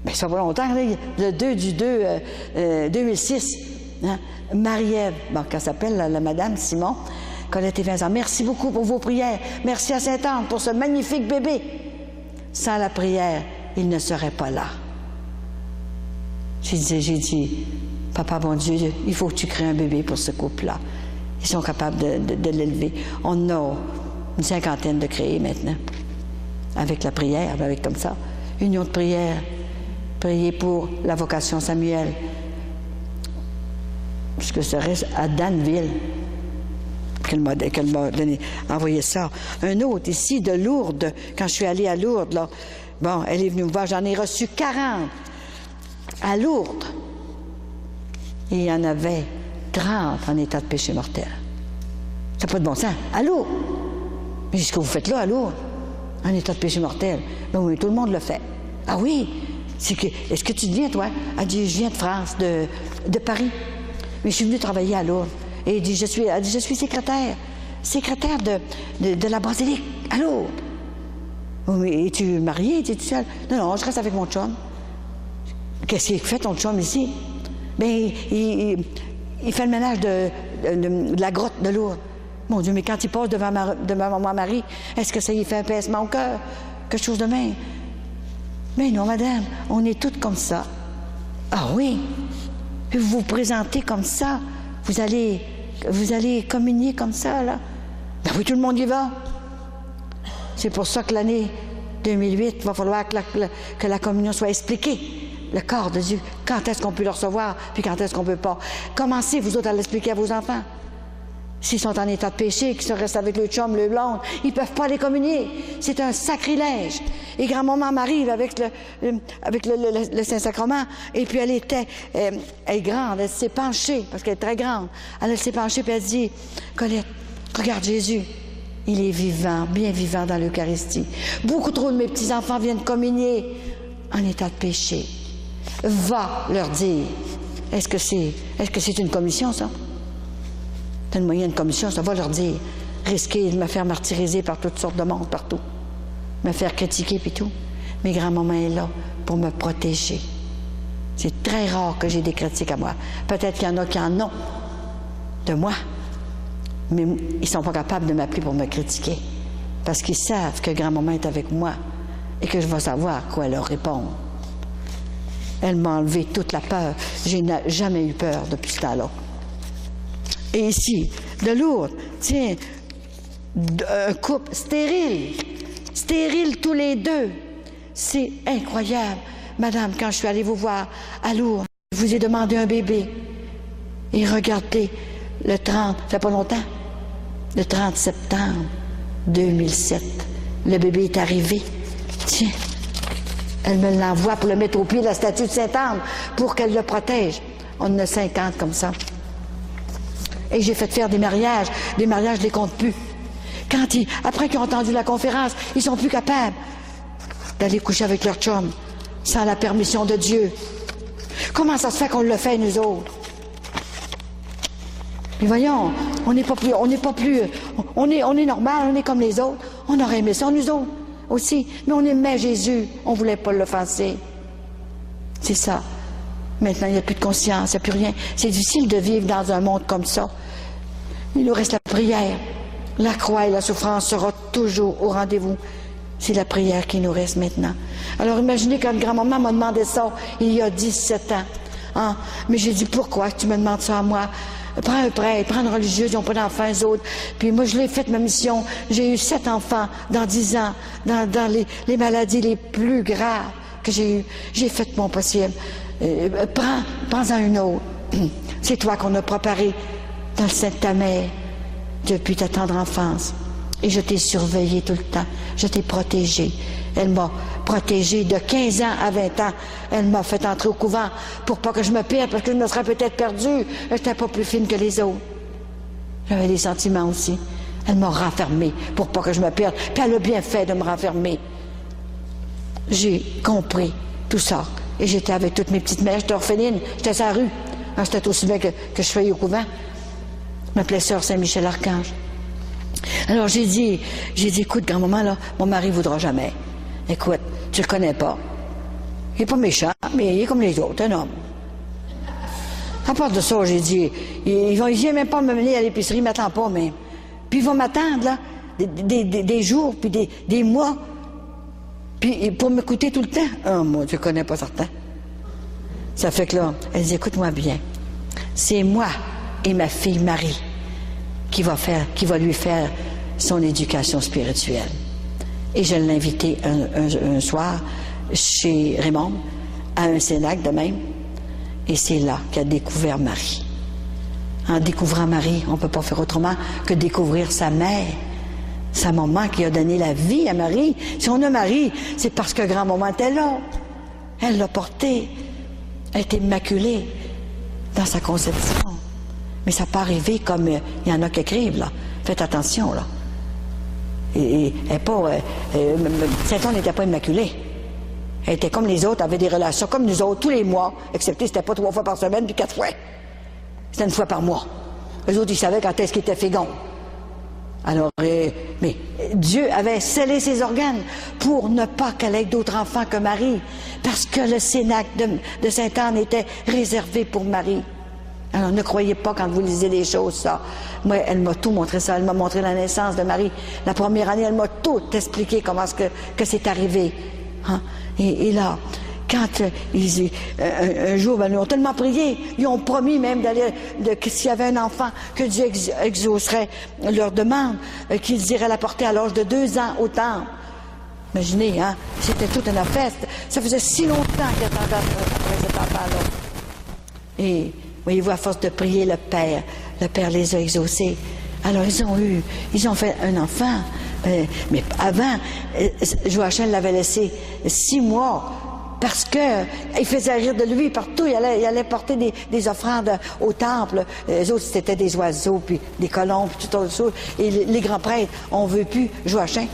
Bien, ça va longtemps, là, le 2 du 2 2006. Hein? Marie-Ève, bon, qu'elle s'appelle, la madame Simon, Colette et Vincent. Merci beaucoup pour vos prières. Merci à Sainte-Anne pour ce magnifique bébé. Sans la prière, il ne serait pas là. J'ai dit, Papa, bon Dieu, il faut que tu crées un bébé pour ce couple-là. Ils sont capables de l'élever. On a une 50aine de créés maintenant. Avec la prière, avec comme ça. Union de prière. Prier pour la vocation Samuel. Puisque ça reste à Danville qu'elle m'a envoyé ça. Un autre ici de Lourdes, quand je suis allée à Lourdes, là, bon, elle est venue me voir, j'en ai reçu 40 à Lourdes. Et il y en avait 30 en état de péché mortel. Ça n'a pas de bon sens. À Lourdes. Mais ce que vous faites là, à Lourdes, en état de péché mortel, ben oui, tout le monde le fait. Ah oui? Est-ce que tu viens, toi? Elle dit, je viens de France, de Paris. Mais je suis venue travailler à Lourdes. Et elle dit, je suis secrétaire de la basilique à Lourdes. Oh, mais es-tu mariée? Es-tu seule? Non, je reste avec mon chum. Qu'est-ce qu'il fait, ton chum, ici? Bien, il fait le ménage de la grotte de Lourdes. Mon Dieu, mais quand il passe devant maman Marie, est-ce que ça lui fait un pincement au cœur? Quelque chose de même? Mais non, madame, on est toutes comme ça. Ah oui? Puis vous vous présentez comme ça. Vous allez communier comme ça, là. Ben oui, tout le monde y va. C'est pour ça que l'année 2008, il va falloir que la communion soit expliquée. Le corps de Dieu. Quand est-ce qu'on peut le recevoir, puis quand est-ce qu'on ne peut pas. Commencez, vous autres, à l'expliquer à vos enfants. S'ils sont en état de péché, qu'ils restent avec le chum, le blonde, ils ne peuvent pas les communier. C'est un sacrilège. Et grand-maman m'arrive avec le Saint-Sacrement, et puis elle est grande, elle s'est penchée, parce qu'elle est très grande. Elle s'est penchée, puis elle dit, Colette, regarde Jésus. Il est vivant, bien vivant dans l'Eucharistie. Beaucoup trop de mes petits-enfants viennent communier en état de péché. Va leur dire. Est-ce que c'est une commission, ça? C'est une moyenne commission, ça va leur dire. Risquer de me faire martyriser par toutes sortes de monde, partout. Me faire critiquer, puis tout. Mais grand-maman est là pour me protéger. C'est très rare que j'ai des critiques à moi. Peut-être qu'il y en a qui en ont de moi, mais ils ne sont pas capables de m'appeler pour me critiquer parce qu'ils savent que grand-maman est avec moi et que je vais savoir quoi leur répondre. Elle m'a enlevé toute la peur. Je n'ai jamais eu peur depuis ce temps-là. Et ici, de Lourdes, tiens, un couple stérile tous les deux. C'est incroyable. Madame, quand je suis allée vous voir à Lourdes, je vous ai demandé un bébé. Et regardez, le 30, ça fait pas longtemps, le 30 septembre 2007, le bébé est arrivé. Tiens, elle me l'envoie pour le mettre au pied de la statue de Sainte-Anne pour qu'elle le protège. On en a 50 comme ça. Et j'ai fait faire des mariages, je ne les compte plus. Après qu'ils ont entendu la conférence, ils sont plus capables d'aller coucher avec leur chum sans la permission de Dieu. Comment ça se fait qu'on le fait, nous autres? Puis voyons, on est normal, on est comme les autres. On aurait aimé ça, nous autres, aussi. Mais on aimait Jésus, on ne voulait pas l'offenser. C'est ça. Maintenant, il n'y a plus de conscience, il n'y a plus rien. C'est difficile de vivre dans un monde comme ça. Il nous reste la prière. La croix et la souffrance sera toujours au rendez-vous. C'est la prière qui nous reste maintenant. Alors imaginez quand grand-maman m'a demandé ça il y a 17 ans. Hein? Mais j'ai dit, pourquoi tu me demandes ça à moi? Prends un prêtre, prends une religieuse, ils n'ont pas d'enfants, eux autres. Puis moi, je l'ai fait, ma mission. J'ai eu 7 enfants dans 10 ans, dans les maladies les plus graves que j'ai eues. J'ai fait mon possible. Prends-en une autre. C'est toi qu'on a préparé dans le sein de ta mère depuis ta tendre enfance. Et je t'ai surveillé tout le temps. Je t'ai protégé. Elle m'a protégée de 15 ans à 20 ans. Elle m'a fait entrer au couvent pour pas que je me perde, parce que je me serais peut-être perdue. Je n'étais pas plus fine que les autres. J'avais des sentiments aussi. Elle m'a renfermée pour pas que je me perde. Puis elle a bien fait de me renfermer. J'ai compris tout ça. Et j'étais avec toutes mes petites mères. J'étais orpheline. J'étais sur la rue. J'étais aussi bien que je faisais au couvent. Je m'appelais Sœur Saint-Michel-Archange. Alors j'ai dit, écoute, grand-maman, là, mon mari ne voudra jamais. Écoute, tu le connais pas. Il n'est pas méchant, mais il est comme les autres, un homme. À part de ça, j'ai dit, il vient même pas me mener à l'épicerie, il m'attend pas même. Puis il va m'attendre, là, des jours, puis des mois, puis pour m'écouter tout le temps. Oh, moi, tu ne connais pas certain. Ça fait que là, elle dit, écoute-moi bien, c'est moi et ma fille Marie qui va lui faire son éducation spirituelle. Et je l'ai invité un soir chez Raymond, à un cénacle de même, et c'est là qu'il a découvert Marie. En découvrant Marie, on ne peut pas faire autrement que découvrir sa mère, sa maman qui a donné la vie à Marie. Si on a Marie, c'est parce que grand-maman était là. Elle l'a portée. Elle est immaculée dans sa conception. Mais ça peut arriver comme il y en a qui écrivent, là. Faites attention, là. Et Saint-Anne n'était pas immaculée. Elle était comme les autres, avait des relations comme nous autres, tous les mois, excepté c'était pas 3 fois par semaine, puis 4 fois. C'était 1 fois par mois. Eux autres, ils savaient quand est-ce qu'ils étaient féconds. Alors, mais Dieu avait scellé ses organes pour ne pas qu'elle ait d'autres enfants que Marie, parce que le cénacle de Sainte-Anne était réservé pour Marie. Alors, ne croyez pas quand vous lisez des choses, ça. Moi, elle m'a tout montré ça. Elle m'a montré la naissance de Marie. La première année, elle m'a tout expliqué comment est-ce que c'est arrivé. Hein? Et là, quand un jour, ben, ils ont tellement prié, ils ont promis même que s'il y avait un enfant, que Dieu exaucerait leur demande, qu'ils iraient la porter à l'âge de 2 ans au temple. Imaginez, hein? C'était toute une fête. Ça faisait si longtemps qu'ils attendaient après cet enfant-là. Et voyez-vous, à force de prier le Père les a exaucés. Alors, ils ont fait un enfant. Mais avant, Joachim l'avait laissé 6 mois parce qu'il faisait rire de lui partout. Il allait porter des offrandes au temple. Les autres, c'était des oiseaux, puis des colombes, puis tout autre chose. Et les grands prêtres, on ne veut plus, Joachim,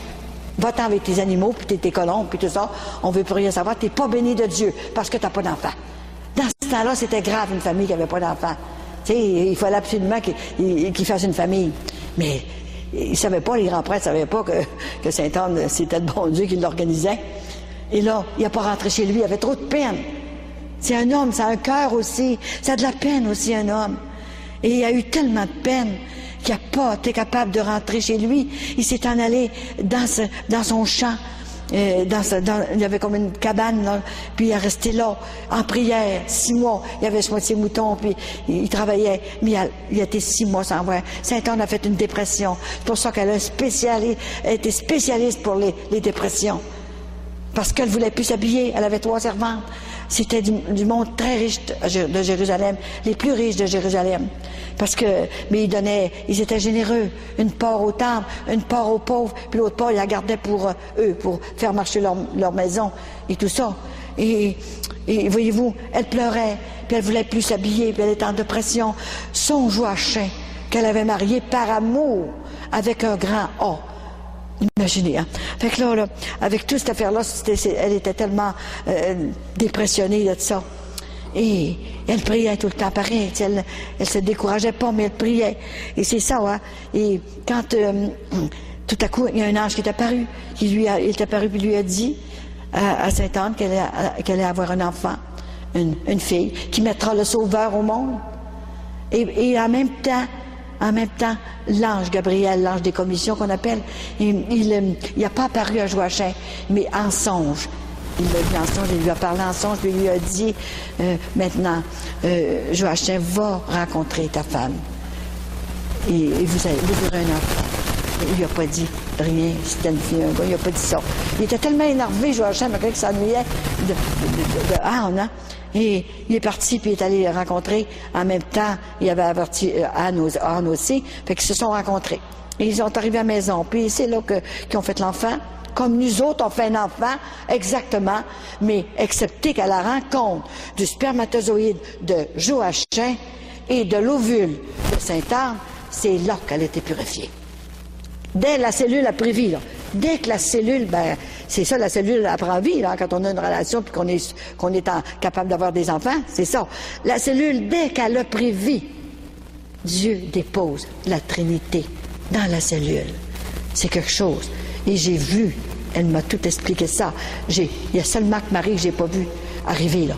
va-t'en avec tes animaux, puis tes colombes, puis tout ça. On ne veut plus rien savoir. Tu n'es pas béni de Dieu parce que tu n'as pas d'enfant. Dans ce temps-là, c'était grave, une famille qui n'avait pas d'enfant. Tu sais, il fallait absolument qu'il fasse une famille. Mais ils ne savaient pas, les grands prêtres ne savaient pas que Sainte-Anne, c'était le bon Dieu qui l'organisait. Et là, il n'a pas rentré chez lui, il avait trop de peine. C'est un homme, ça a un cœur aussi, ça a de la peine aussi, un homme. Et il a eu tellement de peine qu'il n'a pas été capable de rentrer chez lui. Il s'est en allé dans son champ. Il y avait comme une cabane, là, puis il est resté là, en prière, 6 mois. Il avait ce moitié mouton, puis il travaillait, mais il a été 6 mois sans voir. Sainte-Anne a fait une dépression. C'est pour ça qu'elle a été spécialiste pour les dépressions. Parce qu'elle ne voulait plus s'habiller. Elle avait 3 servantes. C'était du monde très riche de Jérusalem, les plus riches de Jérusalem. Mais ils étaient généreux. Une part au temple, une part aux pauvres, puis l'autre part, ils la gardaient pour eux, pour faire marcher leur maison et tout ça. Et voyez-vous, elle pleurait, puis elle voulait plus s'habiller, puis elle était en dépression. Son Joachim, qu'elle avait marié par amour, avec un grand A. Imaginez, hein? Fait que là, avec toute cette affaire-là, elle était tellement dépressionnée de ça. Et elle priait tout le temps pareil. Elle se décourageait pas, mais elle priait. Et c'est ça, hein? Et quand tout à coup, il y a un ange qui est apparu. Il est apparu et lui a dit à Sainte-Anne qu'elle allait avoir un enfant, une fille, qui mettra le Sauveur au monde. Et en même temps, l'ange Gabriel, l'ange des commissions qu'on appelle, il n'a pas apparu à Joachim, mais en songe. Il l'a vu en songe, il lui a parlé en songe, puis il lui a dit, maintenant, Joachim va rencontrer ta femme. Et vous aurez un enfant. Il lui a pas dit rien, c'était une fille, un gars, il n'a pas dit ça. Il était tellement énervé, Joachim, qu'il s'ennuyait de Anne, hein? Et il est parti, puis il est allé rencontrer. En même temps, il avait averti Anne aussi, fait qu'ils se sont rencontrés. Et ils sont arrivés à la maison, puis c'est là qu'ils ont fait l'enfant. Comme nous autres, on fait un enfant, exactement, mais excepté qu'à la rencontre du spermatozoïde de Joachim et de l'ovule de Sainte-Anne, c'est là qu'elle a été purifiée. Dès la cellule a pris vie, là. Dès que la cellule, c'est ça, la cellule elle prend vie, là, quand on a une relation puis qu'on est capable d'avoir des enfants, c'est ça. La cellule, dès qu'elle a pris vie, Dieu dépose la Trinité dans la cellule. C'est quelque chose. Et j'ai vu, elle m'a tout expliqué ça. Il y a seulement que Marie que j'ai pas vu arriver, là.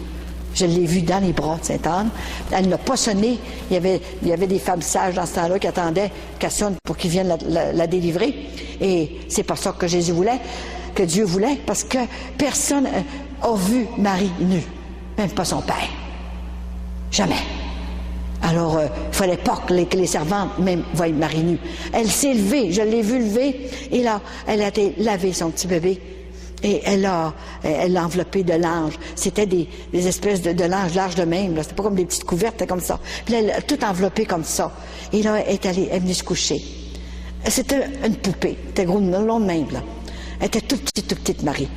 Je l'ai vue dans les bras de Sainte-Anne. Elle n'a pas sonné. Il y avait des femmes sages dans ce temps-là qui attendaient qu'elle sonne pour qu'ils viennent la délivrer. Et c'est pas ça que Jésus voulait, que Dieu voulait, parce que personne a vu Marie nue. Même pas son père. Jamais. Alors, il fallait pas que les servantes même voient Marie nue. Elle s'est levée, je l'ai vue lever, et là, elle a été laver son petit bébé. Et elle l'a enveloppé de linge. C'était des espèces de linge large de même. C'était pas comme des petites couvertes, c'était comme ça. Puis elle a tout enveloppé comme ça. Et là, elle est venue se coucher. C'était une poupée. Elle était gros, long de même, là. Elle était toute petite, Marie.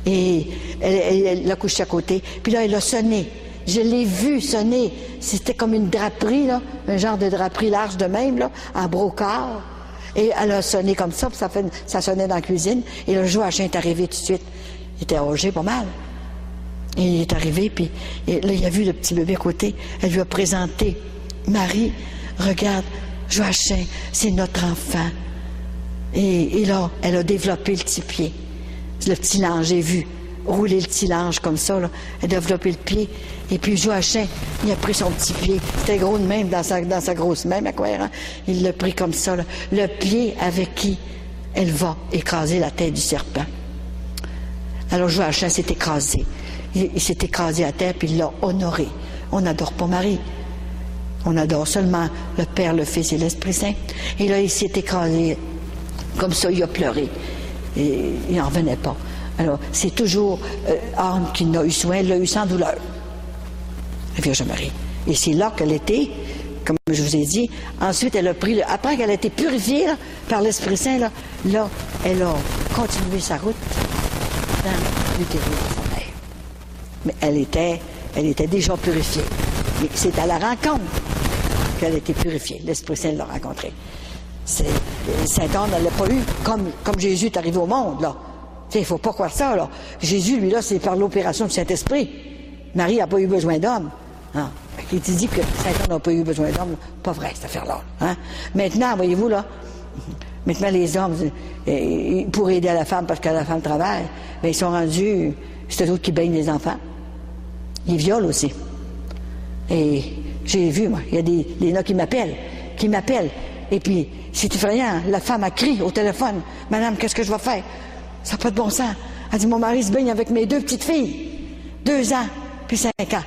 Et elle l'a couché à côté. Puis là, elle a sonné. Je l'ai vue sonner. C'était comme une draperie, là. Un genre de draperie large de même, là, en brocart. Et elle a sonné comme ça, puis ça sonnait dans la cuisine. Et le Joachim est arrivé tout de suite. Il était âgé pas mal. Et il est arrivé, puis là, il a vu le petit bébé à côté. Elle lui a présenté. Marie, regarde, Joachim, c'est notre enfant. Et là, elle a développé le petit pied. Le petit linge, j'ai vu rouler le petit linge comme ça, là. Elle a développé le pied. Et puis Joachim, il a pris son petit pied. C'était gros de même, dans sa grosse main, à quoi, hein? Il l'a pris comme ça, là. Le pied avec qui elle va écraser la tête du serpent. Alors Joachim s'est écrasé. Il s'est écrasé à terre, puis il l'a honoré. On n'adore pas Marie. On adore seulement le Père, le Fils et l'Esprit Saint. Et là, il s'est écrasé. Comme ça, il a pleuré. Et il n'en revenait pas. Alors, c'est toujours Anne qui n'a eu soin, elle l'a eu sans douleur. La Vierge Marie. Et c'est là qu'elle était, comme je vous ai dit. Ensuite, elle a pris, après qu'elle a été purifiée là, par l'Esprit Saint, là, elle a continué sa route dans l'utérus de sa mère. Mais elle était déjà purifiée. Mais c'est à la rencontre qu'elle a été purifiée. L'Esprit Saint l'a rencontrée. Sainte-Anne, elle l'a pas eu comme Jésus est arrivé au monde, là. Il ne faut pas croire ça, là. Jésus, lui, là, c'est par l'opération du Saint-Esprit. Marie n'a pas eu besoin d'homme. Hein? Il dit que Saint-Anne n'a pas eu besoin d'homme. Pas vrai, cette affaire-là. Hein? Maintenant, voyez-vous, là, maintenant, les hommes, pour aider à la femme, parce que la femme travaille, bien, ils sont rendus, c'est eux autres qui baignent les enfants. Les viols aussi. Et j'ai vu, moi, il y a des gens qui m'appellent. Et puis, c'est effrayant. La femme a crié au téléphone. « Madame, qu'est-ce que je vais faire? Ça n'a pas de bon sens. » Elle dit, « Mon mari se baigne avec mes 2 petites filles. 2 ans, puis 5 ans. »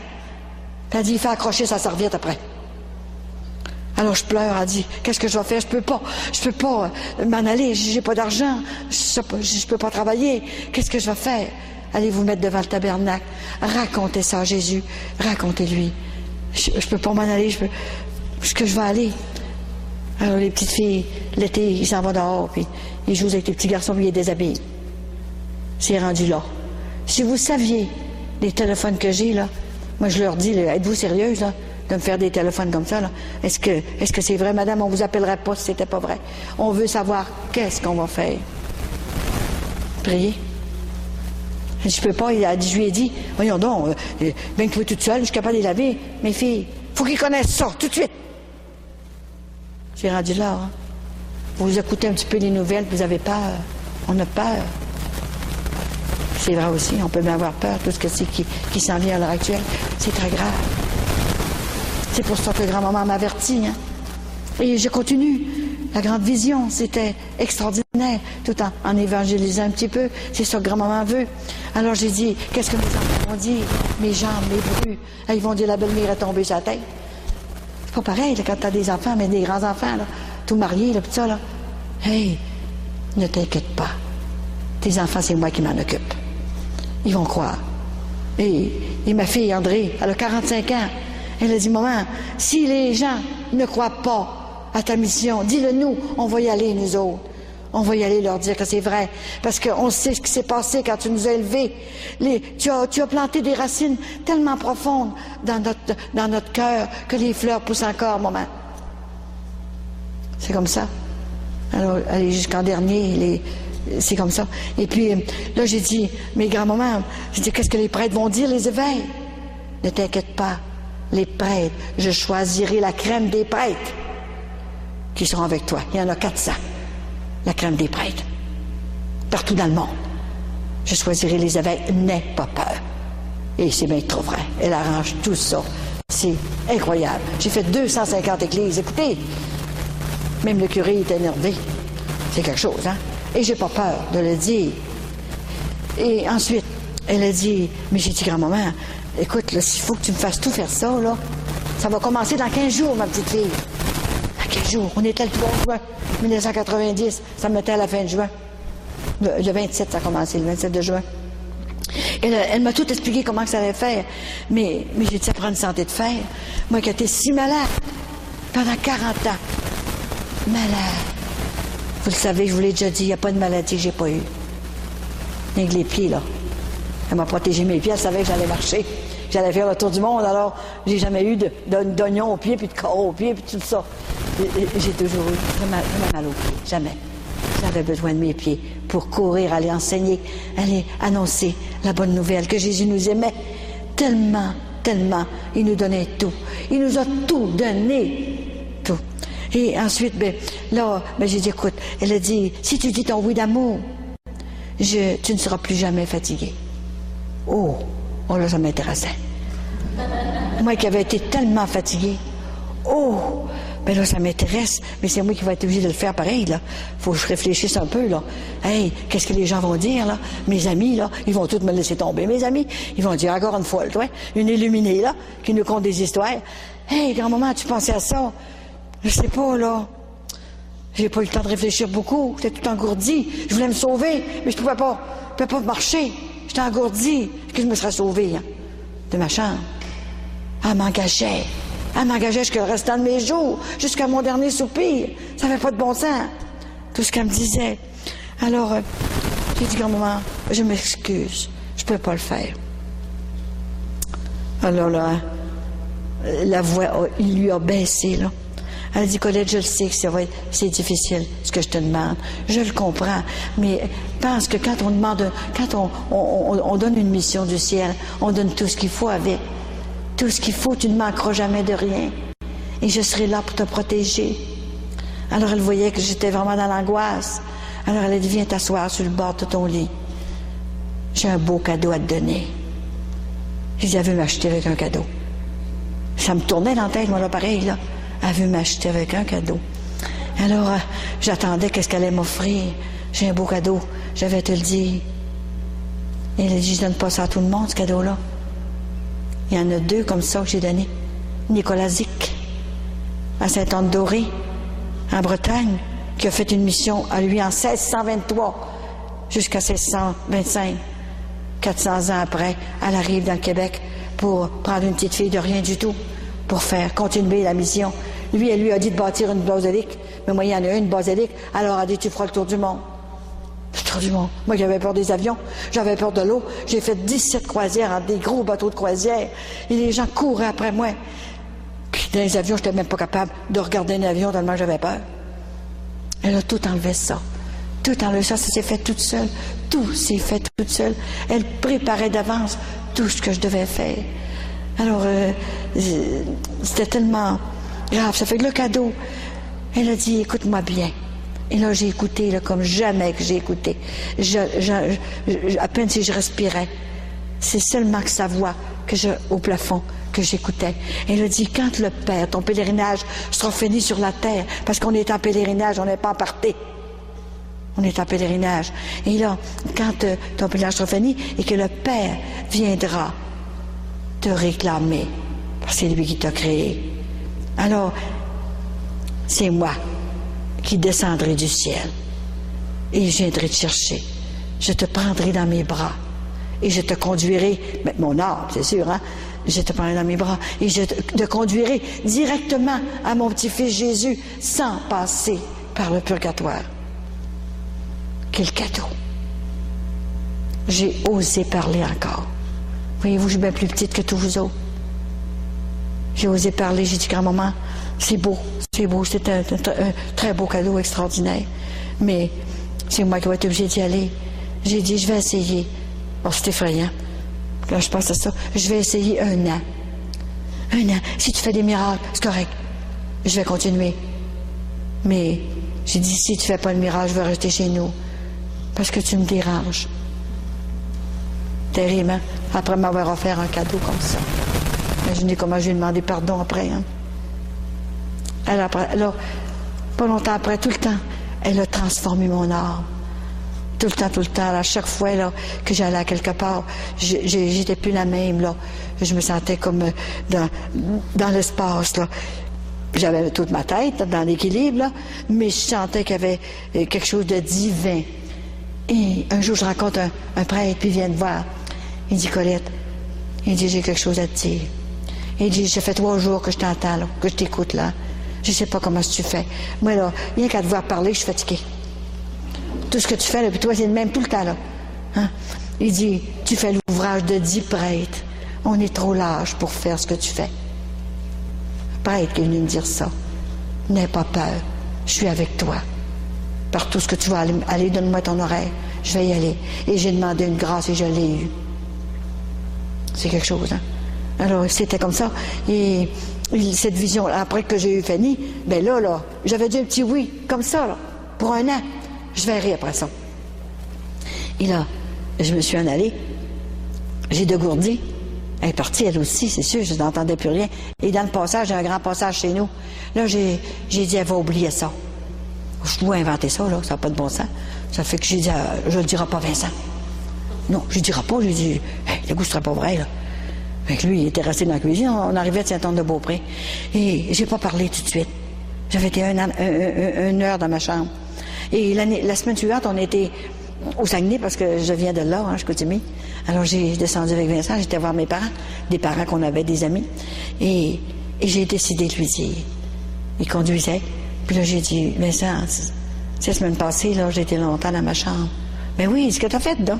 Puis elle dit, « Il fait accrocher sa serviette après. » Alors je pleure, elle dit, « Qu'est-ce que je vais faire? Je peux pas m'en aller, j'ai pas d'argent, je peux pas travailler. Qu'est-ce que je vais faire? » Allez vous mettre devant le tabernacle. Racontez ça à Jésus. Racontez-lui. Je peux pas m'en aller, est-ce que je vais aller? Alors les petites filles, l'été, ils s'en vont dehors, puis ils jouent avec les petits garçons, puis ils les déshabillent. C'est rendu là. Si vous saviez les téléphones que j'ai, là, moi je leur dis, êtes-vous sérieuse, là, de me faire des téléphones comme ça, là? Est-ce que c'est vrai, madame? On vous appellerait pas si c'était pas vrai. On veut savoir qu'est-ce qu'on va faire. Priez. Je peux pas, je lui ai dit, voyons donc, bien que tu es toute seule, je suis capable de les laver. Mes filles, il faut qu'ils connaissent ça, tout de suite. J'ai rendu là, hein. Vous écoutez un petit peu les nouvelles, vous avez peur. On a peur. C'est vrai aussi, on peut bien avoir peur, tout ce que c'est qui s'en vient à l'heure actuelle. C'est très grave. C'est pour ça que grand-maman m'avertit, hein. Et je continue. La grande vision, c'était extraordinaire, tout en évangélisant un petit peu. C'est ça que grand-maman veut. Alors j'ai dit, qu'est-ce que mes enfants vont dire? Mes jambes, mes brues. Ils vont dire, la belle-mère est tombée sur la tête. C'est pas pareil, là, quand t'as des enfants, mais des grands-enfants, là, tout mariés, là, pis ça, là. Hey, ne t'inquiète pas. Tes enfants, c'est moi qui m'en occupe. Ils vont croire. Et ma fille, André, elle a 45 ans. Elle a dit, maman, si les gens ne croient pas à ta mission, dis-le nous, on va y aller, nous autres. On va y aller leur dire que c'est vrai. Parce qu'on sait ce qui s'est passé quand tu nous as élevés. Tu as planté des racines tellement profondes dans notre cœur que les fleurs poussent encore, maman. C'est comme ça. Alors, allez, jusqu'en dernier, c'est comme ça. Et puis, là, j'ai dit, mais grand-maman, j'ai dit, qu'est-ce que les prêtres vont dire, les évêques? Ne t'inquiète pas. Les prêtres, je choisirai la crème des prêtres qui seront avec toi. Il y en a 400. La crème des prêtres. Partout dans le monde. Je choisirai les évêques. N'aie pas peur. Et c'est bien trop vrai. Elle arrange tout ça. C'est incroyable. J'ai fait 250 églises. Écoutez, même le curé est énervé. C'est quelque chose, hein? Et j'ai pas peur de le dire. Et ensuite, elle a dit, mais j'ai dit, grand-maman, écoute, là, s'il faut que tu me fasses tout faire ça, là, ça va commencer dans 15 jours, ma petite fille. Dans 15 jours. On était le 3 juin 1990. Ça me mettait à la fin de juin. Le 27, ça a commencé, le 27 de juin. Et elle m'a tout expliqué comment que ça allait faire. Mais j'ai dit, ça prend une santé de fer. Moi qui étais si malade pendant 40 ans. Malade. Vous le savez, je vous l'ai déjà dit, il n'y a pas de maladie que j'ai pas eue. Rien que les pieds, là. Elle m'a protégé mes pieds, elle savait que j'allais marcher. J'allais faire le tour du monde, alors j'ai jamais eu d'oignons aux pieds, puis de corps aux pieds, puis tout ça. J'ai toujours eu vraiment mal aux pieds, jamais. J'avais besoin de mes pieds pour courir, aller enseigner, aller annoncer la bonne nouvelle, que Jésus nous aimait tellement, tellement. Il nous donnait tout. Il nous a tout donné, tout. Et ensuite, j'ai dit, écoute, elle a dit, si tu dis ton oui d'amour, tu ne seras plus jamais fatigué. Oh là, ça m'intéressait. Moi qui avais été tellement fatiguée. Ben là, ça m'intéresse, mais c'est moi qui vais être obligé de le faire pareil, là. Faut que je réfléchisse un peu, là. Hey, qu'est-ce que les gens vont dire, là? Mes amis, là, ils vont tous me laisser tomber. Mes amis, ils vont dire, encore une folle, toi, une illuminée, là, qui nous conte des histoires. Hey, grand-maman, tu pensais à ça? Je sais pas, là. J'ai pas eu le temps de réfléchir beaucoup. J'étais tout engourdi. Je voulais me sauver, mais je pouvais pas marcher. J'étais engourdi. Que je me serais sauvée, hein, de ma chambre. Elle m'engageait jusqu'à le restant de mes jours, jusqu'à mon dernier soupir. Ça n'avait pas de bon sens, tout ce qu'elle me disait. Alors, j'ai dit, grand-maman, je m'excuse, je peux pas le faire. Alors là, la voix, il lui a baissé, là. Elle a dit, Colette, je le sais que c'est difficile, ce que je te demande. Je le comprends, mais pense que quand on demande, quand on donne une mission du ciel, on donne tout ce qu'il faut avec. Tout ce qu'il faut, tu ne manqueras jamais de rien. Et je serai là pour te protéger. Alors elle voyait que j'étais vraiment dans l'angoisse. Alors elle a dit, viens t'asseoir sur le bord de ton lit. J'ai un beau cadeau à te donner. J'ai dit, elle veut m'acheter avec un cadeau. Ça me tournait dans la tête, moi, là, pareil, là. Elle veut m'acheter avec un cadeau. Alors, j'attendais qu'est-ce qu'elle allait m'offrir. J'ai un beau cadeau, je vais te le dire. Et elle a dit, je donne pas ça à tout le monde, ce cadeau-là. Il y en a 2 comme ça que j'ai donné. Nicolas Zic, à Saint-Anne-d'Oré, en Bretagne, qui a fait une mission à lui en 1623 jusqu'à 1625. 400 ans après, elle arrive dans le Québec pour prendre une petite fille de rien du tout, pour faire continuer la mission. Lui, elle lui a dit de bâtir une basilique, mais moi, il y en a une basilique, alors elle a dit, tu feras le tour du monde. Le tour du monde. Moi, j'avais peur des avions, j'avais peur de l'eau, j'ai fait 17 croisières en des gros bateaux de croisière, et les gens couraient après moi. Puis dans les avions, je n'étais même pas capable de regarder un avion tellement j'avais peur. Elle a tout enlevé ça. Tout enlevé ça, ça s'est fait toute seule. Tout s'est fait toute seule. Elle préparait d'avance tout ce que je devais faire. Alors, c'était tellement grave. Ça fait que le cadeau, elle a dit, écoute-moi bien. Et là, j'ai écouté là, comme jamais que j'ai écouté. À peine si je respirais. C'est seulement que sa voix au plafond que j'écoutais. Elle a dit, quand le Père, ton pèlerinage sera fini sur la terre, parce qu'on est en pèlerinage, on n'est pas en parté. On est en pèlerinage. Et là, quand ton pèlerinage sera fini et que le Père viendra te réclamer, parce que c'est lui qui t'a créé, alors, c'est moi qui descendrai du ciel et je viendrai te chercher. Je te prendrai dans mes bras et je te conduirai, mais mon âme, c'est sûr, hein? Je te prendrai dans mes bras et je te conduirai directement à mon petit-fils Jésus sans passer par le purgatoire. Quel cadeau! J'ai osé parler encore. Voyez-vous, je suis bien plus petite que tous vous autres. J'ai osé parler, j'ai dit, grand-maman, c'est beau, c'est un très beau cadeau extraordinaire. Mais c'est moi qui vais être obligée d'y aller. J'ai dit, je vais essayer. Oh, c'est effrayant. Quand je pense à ça, je vais essayer 1 an. 1 an. Si tu fais des miracles, c'est correct. Je vais continuer. Mais j'ai dit, si tu fais pas le miracle, je vais rester chez nous. Parce que tu me déranges. Terrible, hein? Après m'avoir offert un cadeau comme ça. Imaginez comment je lui ai demandé pardon après. Hein? Alors, pas longtemps après, tout le temps, elle a transformé mon âme. Tout le temps, à chaque fois là, que j'allais à quelque part, j'étais plus la même. Là. Je me sentais comme dans l'espace. Là. J'avais toute ma tête dans l'équilibre, là, mais je sentais qu'il y avait quelque chose de divin. Et un jour, je rencontre un prêtre, puis il vient me voir. Il dit, Colette, il dit, j'ai quelque chose à te dire. Il dit, ça fait 3 jours que je t'entends, là, que je t'écoute, là. Je sais pas comment tu fais. Moi, là, rien qu'à te voir parler, je suis fatiguée. Tout ce que tu fais, là, puis toi, c'est le même tout le temps, là. Hein? Il dit, tu fais l'ouvrage de 10 prêtres. On est trop lâche pour faire ce que tu fais. Le prêtre qui est venu me dire ça. N'aie pas peur. Je suis avec toi. Par tout ce que tu vas aller, donne-moi ton oreille. Je vais y aller. Et j'ai demandé une grâce et je l'ai eue. C'est quelque chose, hein? Alors, c'était comme ça. Et cette vision, après que j'ai eu Fanny, ben là, j'avais dit un petit oui, comme ça, là, pour 1 an. Je verrai après ça. Et là, je me suis en allée. J'ai dégourdi. Elle est partie, elle aussi, c'est sûr, je n'entendais plus rien. Et dans le passage, il y a un grand passage chez nous. Là, j'ai dit, elle va oublier ça. Je dois inventer ça, là, ça n'a pas de bon sens. Ça fait que j'ai dit, je ne le dirai pas, Vincent. Non, je ne dirai pas, j'ai dit, hey, le goût ne serait pas vrai, là. Fait que lui, il était resté dans la cuisine, on arrivait de Saint-Anne-de-Beaupré. Et j'ai pas parlé tout de suite. J'avais été 1 heure dans ma chambre. Et la semaine suivante, on était au Saguenay, parce que je viens de là, hein, je continue. Alors j'ai descendu avec Vincent, j'étais voir mes parents, des parents qu'on avait, des amis. Et j'ai décidé de lui dire. Il conduisait. Puis là, j'ai dit, Vincent, la semaine passée, là, j'ai été longtemps dans ma chambre. Ben oui, ce que t'as fait, là.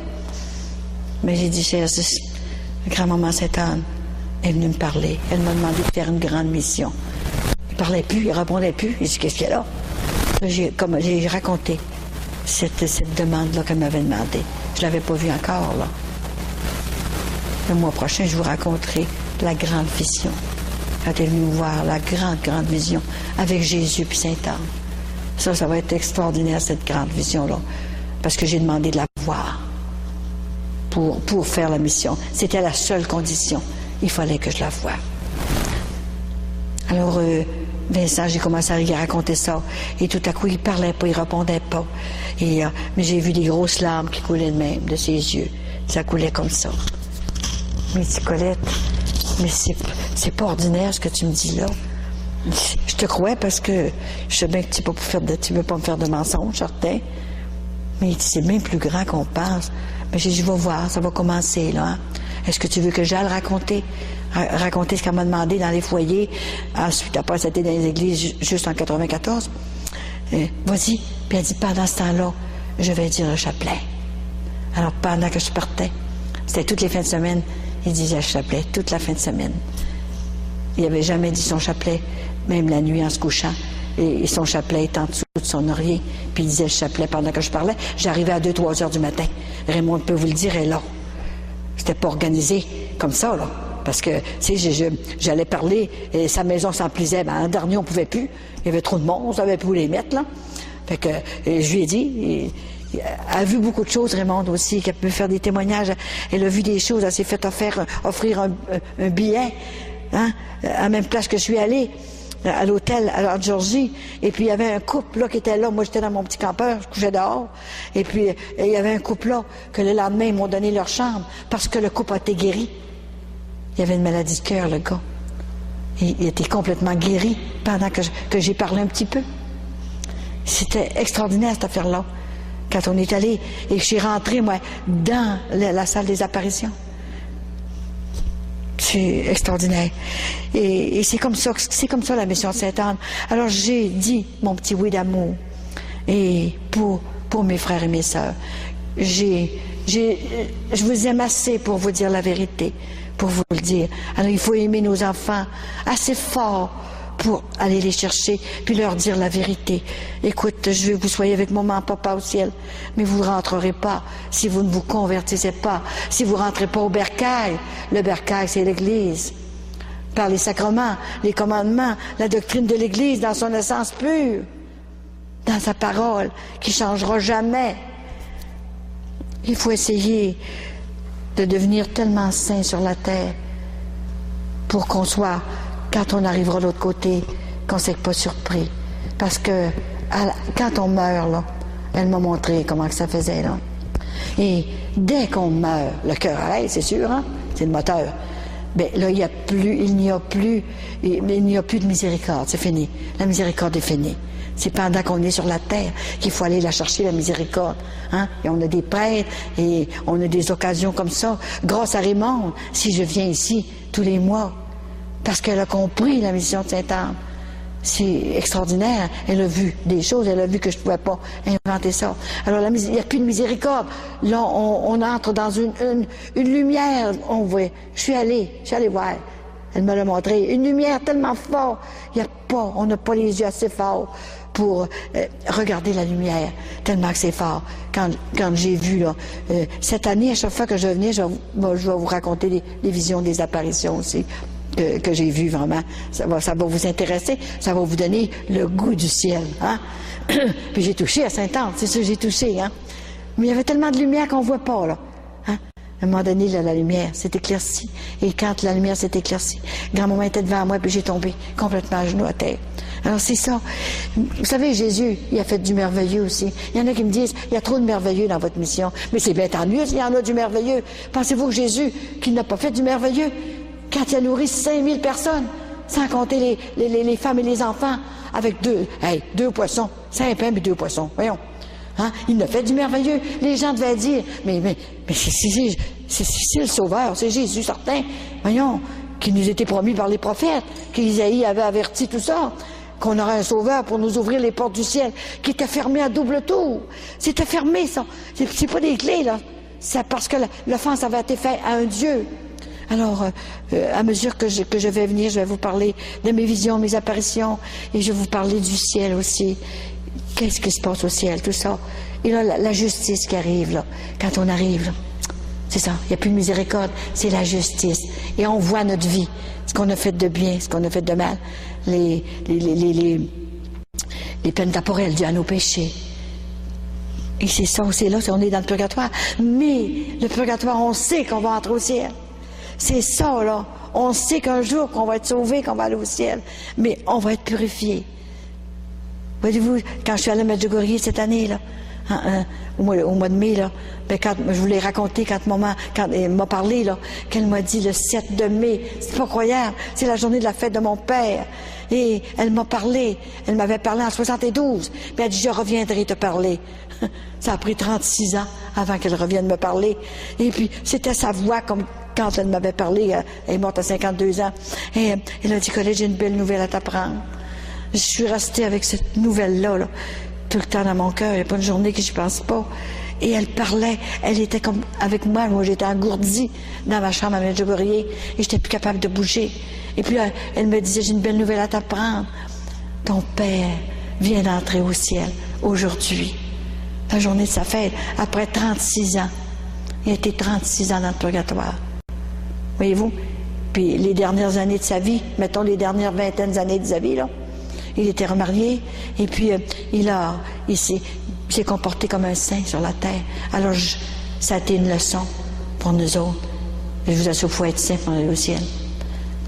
Mais j'ai dit, grand-maman Sainte-Anne est venue me parler. Elle m'a demandé de faire une grande mission. Il parlait plus, il répondait plus. J'ai dit, qu'est-ce qu'il y a là? J'ai raconté cette demande-là qu'elle m'avait demandé. Je ne l'avais pas vue encore, là. Le mois prochain, je vous raconterai la grande vision. Quand elle est venue nous voir, la grande vision avec Jésus puis Sainte-Anne. Ça va être extraordinaire, cette grande vision-là. Parce que j'ai demandé de la voir. pour faire la mission. C'était la seule condition. Il fallait que je la voie. Alors, Vincent, j'ai commencé à lui raconter ça. Et tout à coup, il parlait pas, il répondait pas. Et, mais j'ai vu des grosses larmes qui coulaient de même de ses yeux. Ça coulait comme ça. Mais dis, Colette, mais c'est pas ordinaire ce que tu me dis là. Je te crois parce que je sais bien que tu veux pas me faire de mensonges, certain. Mais c'est bien plus grand qu'on pense. Mais j'ai dit, je vais voir, ça va commencer, là. Hein? Est-ce que tu veux que j'aille raconter ce qu'elle m'a demandé dans les foyers? Ensuite, après, c'était dans les églises juste en 94. Vas-y. Puis elle dit, pendant ce temps-là, je vais dire le chapelet. Alors, pendant que je partais, c'était toutes les fins de semaine, il disait le chapelet, toute la fin de semaine. Il n'avait jamais dit son chapelet, même la nuit en se couchant. Et son chapelet était en dessous de son oreiller. Puis il disait le chapelet pendant que je parlais. J'arrivais à 2-3 heures du matin. Raymond peut vous le dire, est là. C'était pas organisé comme ça, là. Parce que, tu sais, j'allais parler et sa maison s'emplissait. Ben, en dernier, on pouvait plus. Il y avait trop de monde, on savait plus où les mettre, là. Fait que, je lui ai dit, elle a vu beaucoup de choses, Raymond aussi, qu'elle peut faire des témoignages. Elle a vu des choses, elle s'est fait offrir un billet, hein, à la même place que je suis allée, à l'hôtel, en Georgie. Et puis, il y avait un couple, là, qui était là. Moi, j'étais dans mon petit campeur, je couchais dehors. Et puis, il y avait un couple, là, que le lendemain, ils m'ont donné leur chambre parce que le couple a été guéri. Il avait une maladie de cœur, le gars. Il était complètement guéri pendant que j'ai parlé un petit peu. C'était extraordinaire, cette affaire-là. Quand on est allé et que je suis rentrée, moi, dans la salle des apparitions. C'est extraordinaire. Et c'est comme ça la mission de Sainte-Anne. Alors j'ai dit mon petit oui d'amour. Et pour mes frères et mes sœurs, je vous aime assez pour vous dire la vérité, pour vous le dire. Alors il faut aimer nos enfants assez fort pour aller les chercher, puis leur dire la vérité. Écoute, je veux que vous soyez avec maman, papa au ciel, mais vous ne rentrerez pas si vous ne vous convertissez pas, si vous ne rentrez pas au bercail. Le bercail, c'est l'Église. Par les sacrements, les commandements, la doctrine de l'Église dans son essence pure, dans sa parole, qui ne changera jamais. Il faut essayer de devenir tellement saint sur la terre pour qu'on soit, quand on arrivera de l'autre côté, qu'on ne soit pas surpris. Parce que quand on meurt, là, elle m'a montré comment que ça faisait, là. Et dès qu'on meurt, le cœur arrête, c'est sûr, hein? C'est le moteur. Bien, là, il n'y a plus de miséricorde, c'est fini. La miséricorde est finie. C'est pendant qu'on est sur la terre qu'il faut aller la chercher, la miséricorde. Hein? Et on a des prêtres et on a des occasions comme ça. Grâce à Raymond, si je viens ici tous les mois, parce qu'elle a compris la mission de Sainte-Anne. C'est extraordinaire. Elle a vu des choses, elle a vu que je ne pouvais pas inventer ça. Alors, il n'y a plus de miséricorde. Là, on entre dans une lumière. Je suis allée voir. Elle me l'a montré. Une lumière tellement forte. On n'a pas les yeux assez forts pour regarder la lumière, tellement que c'est fort. Quand j'ai vu, là, cette année, à chaque fois que je venais, je vais vous raconter les visions des apparitions aussi. Que j'ai vu vraiment, ça va vous intéresser, ça va vous donner le goût du ciel. Hein? Puis j'ai touché à Sainte-Anne, c'est ça, j'ai touché. Hein? Mais il y avait tellement de lumière qu'on ne voit pas. Là. Hein? À un moment donné, là, la lumière s'est éclaircie. Et quand la lumière s'est éclaircie, grand-maman était devant moi, puis j'ai tombé complètement à genoux à terre. Alors c'est ça. Vous savez, Jésus, il a fait du merveilleux aussi. Il y en a qui me disent, il y a trop de merveilleux dans votre mission. Mais c'est bien tant mieux s'il y en a du merveilleux. Pensez-vous que Jésus, qui n'a pas fait du merveilleux, quand il a nourri 5000 personnes, sans compter les femmes et les enfants, avec deux poissons, 5 pains et 2 poissons, voyons. Hein? Il a fait du merveilleux. Les gens devaient dire, mais c'est le Sauveur, c'est Jésus, certain. Voyons, qui nous était promis par les prophètes, qu'Isaïe avait averti tout ça, qu'on aurait un Sauveur pour nous ouvrir les portes du ciel, qui était fermé à double tour. C'était fermé, ça. C'est pas des clés, là. C'est parce que l'offense avait été faite à un Dieu. Alors, à mesure que je vais venir, je vais vous parler de mes visions, mes apparitions, et je vais vous parler du ciel aussi. Qu'est-ce qui se passe au ciel, tout ça. Et là, la justice qui arrive, là, quand on arrive, là, c'est ça, il n'y a plus de miséricorde, c'est la justice. Et on voit notre vie, ce qu'on a fait de bien, ce qu'on a fait de mal, les peines temporelles dues à nos péchés. Et c'est ça aussi, là, on est dans le purgatoire. Mais le purgatoire, on sait qu'on va entrer au ciel. C'est ça, là. On sait qu'un jour qu'on va être sauvé, qu'on va aller au ciel. Mais on va être purifié. Voyez-vous, quand je suis allée à Medjugorje cette année, là, au mois de mai, là, ben quand, je vous l'ai raconté quand elle m'a parlé, là, qu'elle m'a dit le 7 de mai, c'est pas croyable, c'est la journée de la fête de mon père. Et elle m'a parlé, elle m'avait parlé en 72, puis elle a dit, je reviendrai te parler. Ça a pris 36 ans avant qu'elle revienne me parler. Et puis, c'était sa voix comme quand elle m'avait parlé, elle est morte à 52 ans. Et elle a dit, Colette, j'ai une belle nouvelle à t'apprendre. Je suis restée avec cette nouvelle-là, là, tout le temps dans mon cœur. Il n'y a pas une journée que je pense pas. Et elle parlait, elle était comme avec moi. Moi, j'étais engourdie dans ma chambre à Medjugorje et j'étais plus capable de bouger. Et puis, elle me disait, j'ai une belle nouvelle à t'apprendre. Ton père vient d'entrer au ciel aujourd'hui. La journée de sa fête, après 36 ans. Il a été 36 ans dans le purgatoire. Voyez-vous? Puis les dernières années de sa vie, mettons les dernières vingtaines d'années de sa vie, là, il était remarié, et puis il s'est comporté comme un saint sur la terre. Alors, ça a été une leçon pour nous autres. Je vous assure, il faut être saint pour aller au ciel.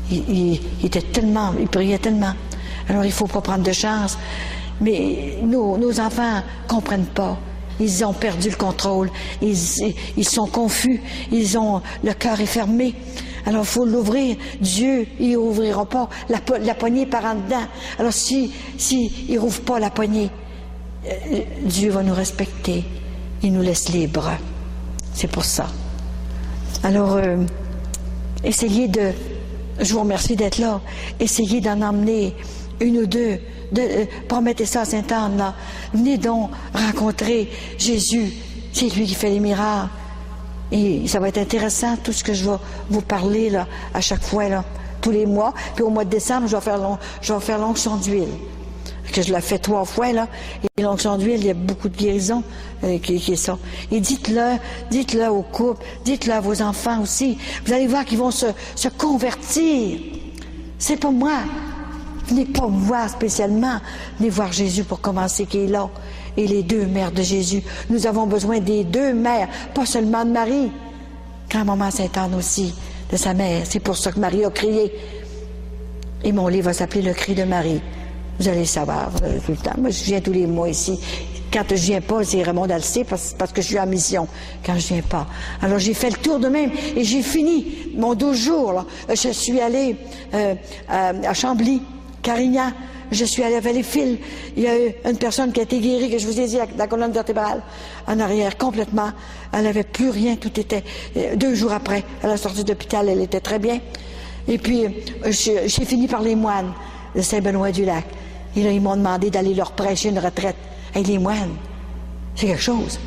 Il était tellement, il priait tellement. Alors, il ne faut pas prendre de chance. Mais nos enfants ne comprennent pas. Ils ont perdu le contrôle. Ils sont confus. Le cœur est fermé. Alors, il faut l'ouvrir. Dieu, il n'ouvrira pas. La poignée par en dedans. Alors, si il ne rouvre pas la poignée, Dieu va nous respecter. Il nous laisse libres. C'est pour ça. Alors, essayez de... Je vous remercie d'être là. Essayez d'en emmener une ou deux. Promettez ça à Sainte-Anne, là. Venez donc rencontrer Jésus. C'est lui qui fait les miracles. Et ça va être intéressant, tout ce que je vais vous parler, là, à chaque fois, là, tous les mois. Puis au mois de décembre, je vais faire l'onction d'huile. Que je la fais 3 fois, là. Et l'onction d'huile, il y a beaucoup de guérison qui est ça. Et dites-le aux couples, dites-le à vos enfants aussi. Vous allez voir qu'ils vont se convertir. C'est pas moi. Venez pas me voir spécialement. Venez voir Jésus pour commencer qui est là. Et les 2 mères de Jésus. Nous avons besoin des 2 mères, pas seulement de Marie. Grand-maman Sainte-Anne aussi, de sa mère. C'est pour ça que Marie a crié. Et mon livre va s'appeler Le cri de Marie. Vous allez le savoir tout le temps. Moi, je viens tous les mois ici. Quand je viens pas, c'est Raymond Dalcé parce que je suis en mission quand je viens pas. Alors, j'ai fait le tour de même et j'ai fini mon 12 jours. Là. Je suis allée à Chambly, Carignan. Je suis allée à Valleyfield. Il y a eu une personne qui a été guérie, que je vous ai dit, la colonne vertébrale, en arrière, complètement. Elle n'avait plus rien, tout était... 2 jours après, elle a sorti d'hôpital, elle était très bien. Et puis, j'ai fini par les moines de Saint-Benoît-du-Lac. Et là, ils m'ont demandé d'aller leur prêcher une retraite. Hey, les moines, c'est quelque chose.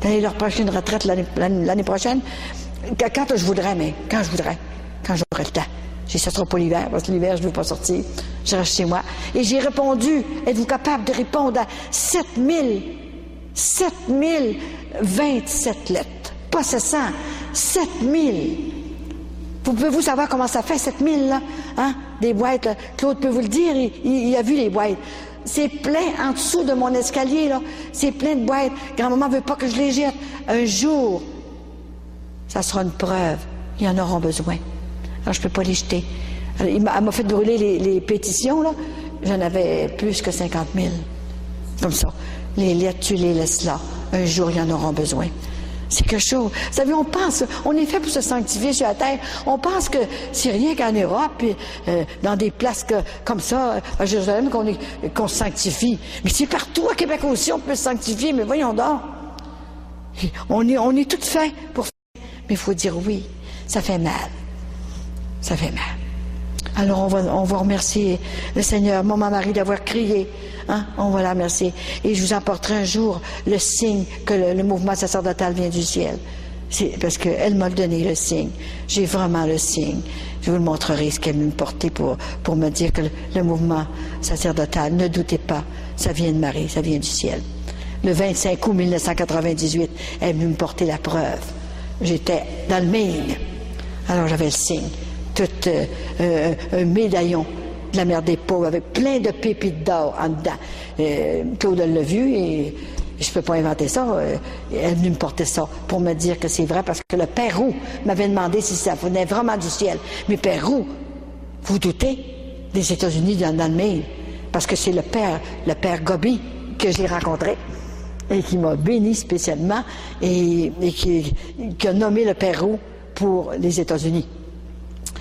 D'aller leur prêcher une retraite l'année prochaine. Quand je voudrais, mais quand je voudrais. Quand j'aurai le temps. J'ai dit, ça sera pas l'hiver, parce que l'hiver, je ne veux pas sortir. Je reste chez moi. Et j'ai répondu, êtes-vous capable de répondre à 7027 lettres. Pas 700, 7000. Vous pouvez-vous savoir comment ça fait, 7000, là? Hein? Des boîtes, là. Claude peut vous le dire, il a vu les boîtes. C'est plein en dessous de mon escalier, là. C'est plein de boîtes. Grand-maman ne veut pas que je les jette. Un jour, ça sera une preuve. Ils en auront besoin. Alors, je ne peux pas les jeter. Alors, elle m'a fait brûler les pétitions, là. J'en avais plus que 50 000. Comme ça. Les lettres, tu les laisses là. Un jour, ils en auront besoin. C'est quelque chose. Vous savez, on est fait pour se sanctifier sur la terre. On pense que c'est rien qu'en Europe, puis, dans des places comme ça, à Jérusalem, qu'on se sanctifie. Mais c'est partout à Québec aussi, on peut se sanctifier, mais voyons donc. On est tout fait pour faire. Mais il faut dire oui. Ça fait mal. Ça fait mal. Alors, on va remercier le Seigneur, Maman Marie, d'avoir crié. Hein? On va la remercier. Et je vous apporterai un jour le signe que le mouvement sacerdotal vient du ciel. Parce qu'elle m'a donné le signe. J'ai vraiment le signe. Je vous le montrerai, ce qu'elle m'a porté pour me dire que le mouvement sacerdotal, ne doutez pas, ça vient de Marie, ça vient du ciel. Le 25 août 1998, elle est venue me porter la preuve. J'étais dans le Maine. Alors, j'avais le signe. Tout un médaillon de la mère des pauvres avec plein de pépites d'or en dedans. Claude l'a vu et je peux pas inventer ça. Elle est venue me porter ça pour me dire que c'est vrai, parce que le Père Roux m'avait demandé si ça venait vraiment du ciel. Mais Père Roux, vous doutez, des États-Unis dans le mail, parce que c'est le père Gobi que j'ai rencontré et qui m'a béni spécialement et qui a nommé le Père Roux pour les États-Unis.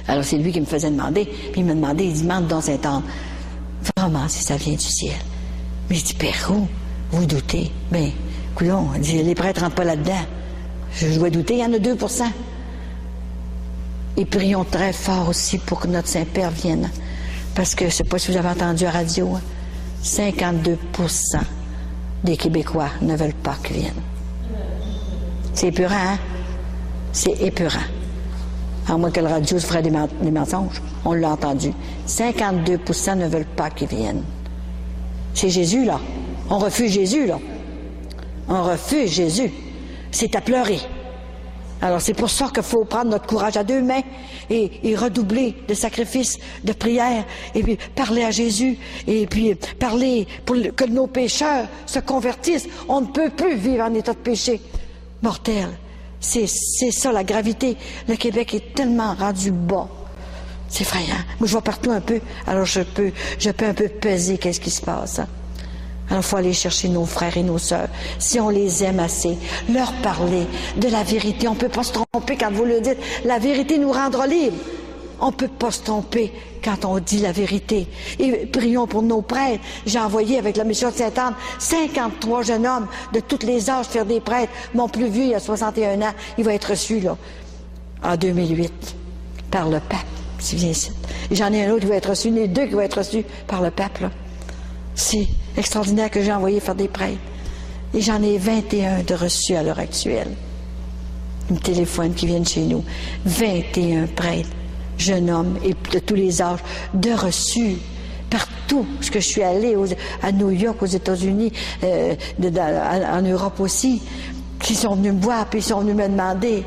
Alors c'est lui qui me faisait demander, puis il me demandait, il dit, demande dans Saint-Anne, vraiment si ça vient du ciel. Mais je dis, Père Roux, vous doutez? Ben, coudonc, il dit, les prêtres rentrent pas là-dedans. Je dois douter, il y en a 2%. Et prions très fort aussi pour que notre Saint-Père vienne. Parce que, je ne sais pas si vous avez entendu à la radio, 52% des Québécois ne veulent pas qu'il vienne. C'est épeurant, hein? C'est épeurant. À moins que le radio se ferait des mensonges. On l'a entendu. 52% ne veulent pas qu'il vienne. C'est Jésus, là. On refuse Jésus, là. On refuse Jésus. C'est à pleurer. Alors, c'est pour ça qu'il faut prendre notre courage à deux mains et redoubler de sacrifices, de prières, et puis parler à Jésus, et puis parler pour que nos pécheurs se convertissent. On ne peut plus vivre en état de péché mortel. C'est ça, la gravité. Le Québec est tellement rendu bas. C'est effrayant. Moi, je vais partout un peu, alors je peux un peu peser qu'est-ce qui se passe. Hein? Alors, il faut aller chercher nos frères et nos sœurs. Si on les aime assez, leur parler de la vérité. On ne peut pas se tromper quand vous le dites. La vérité nous rendra libres. On ne peut pas se tromper quand on dit la vérité. Et prions pour nos prêtres. J'ai envoyé avec la mission de Sainte-Anne 53 jeunes hommes de tous les âges faire des prêtres. Mon plus vieux, il a 61 ans. Il va être reçu, là, en 2008, par le pape. s'il vient ici. Et j'en ai un autre qui va être reçu, les deux qui vont être reçus par le pape, là. C'est extraordinaire que j'ai envoyé faire des prêtres. Et j'en ai 21 de reçus à l'heure actuelle. Ils me téléphonent qui viennent chez nous. 21 prêtres, jeunes hommes et de tous les âges, de reçus. Partout, parce que je suis allée à New York, aux États-Unis, en Europe aussi, qui sont venus me voir, puis ils sont venus me demander,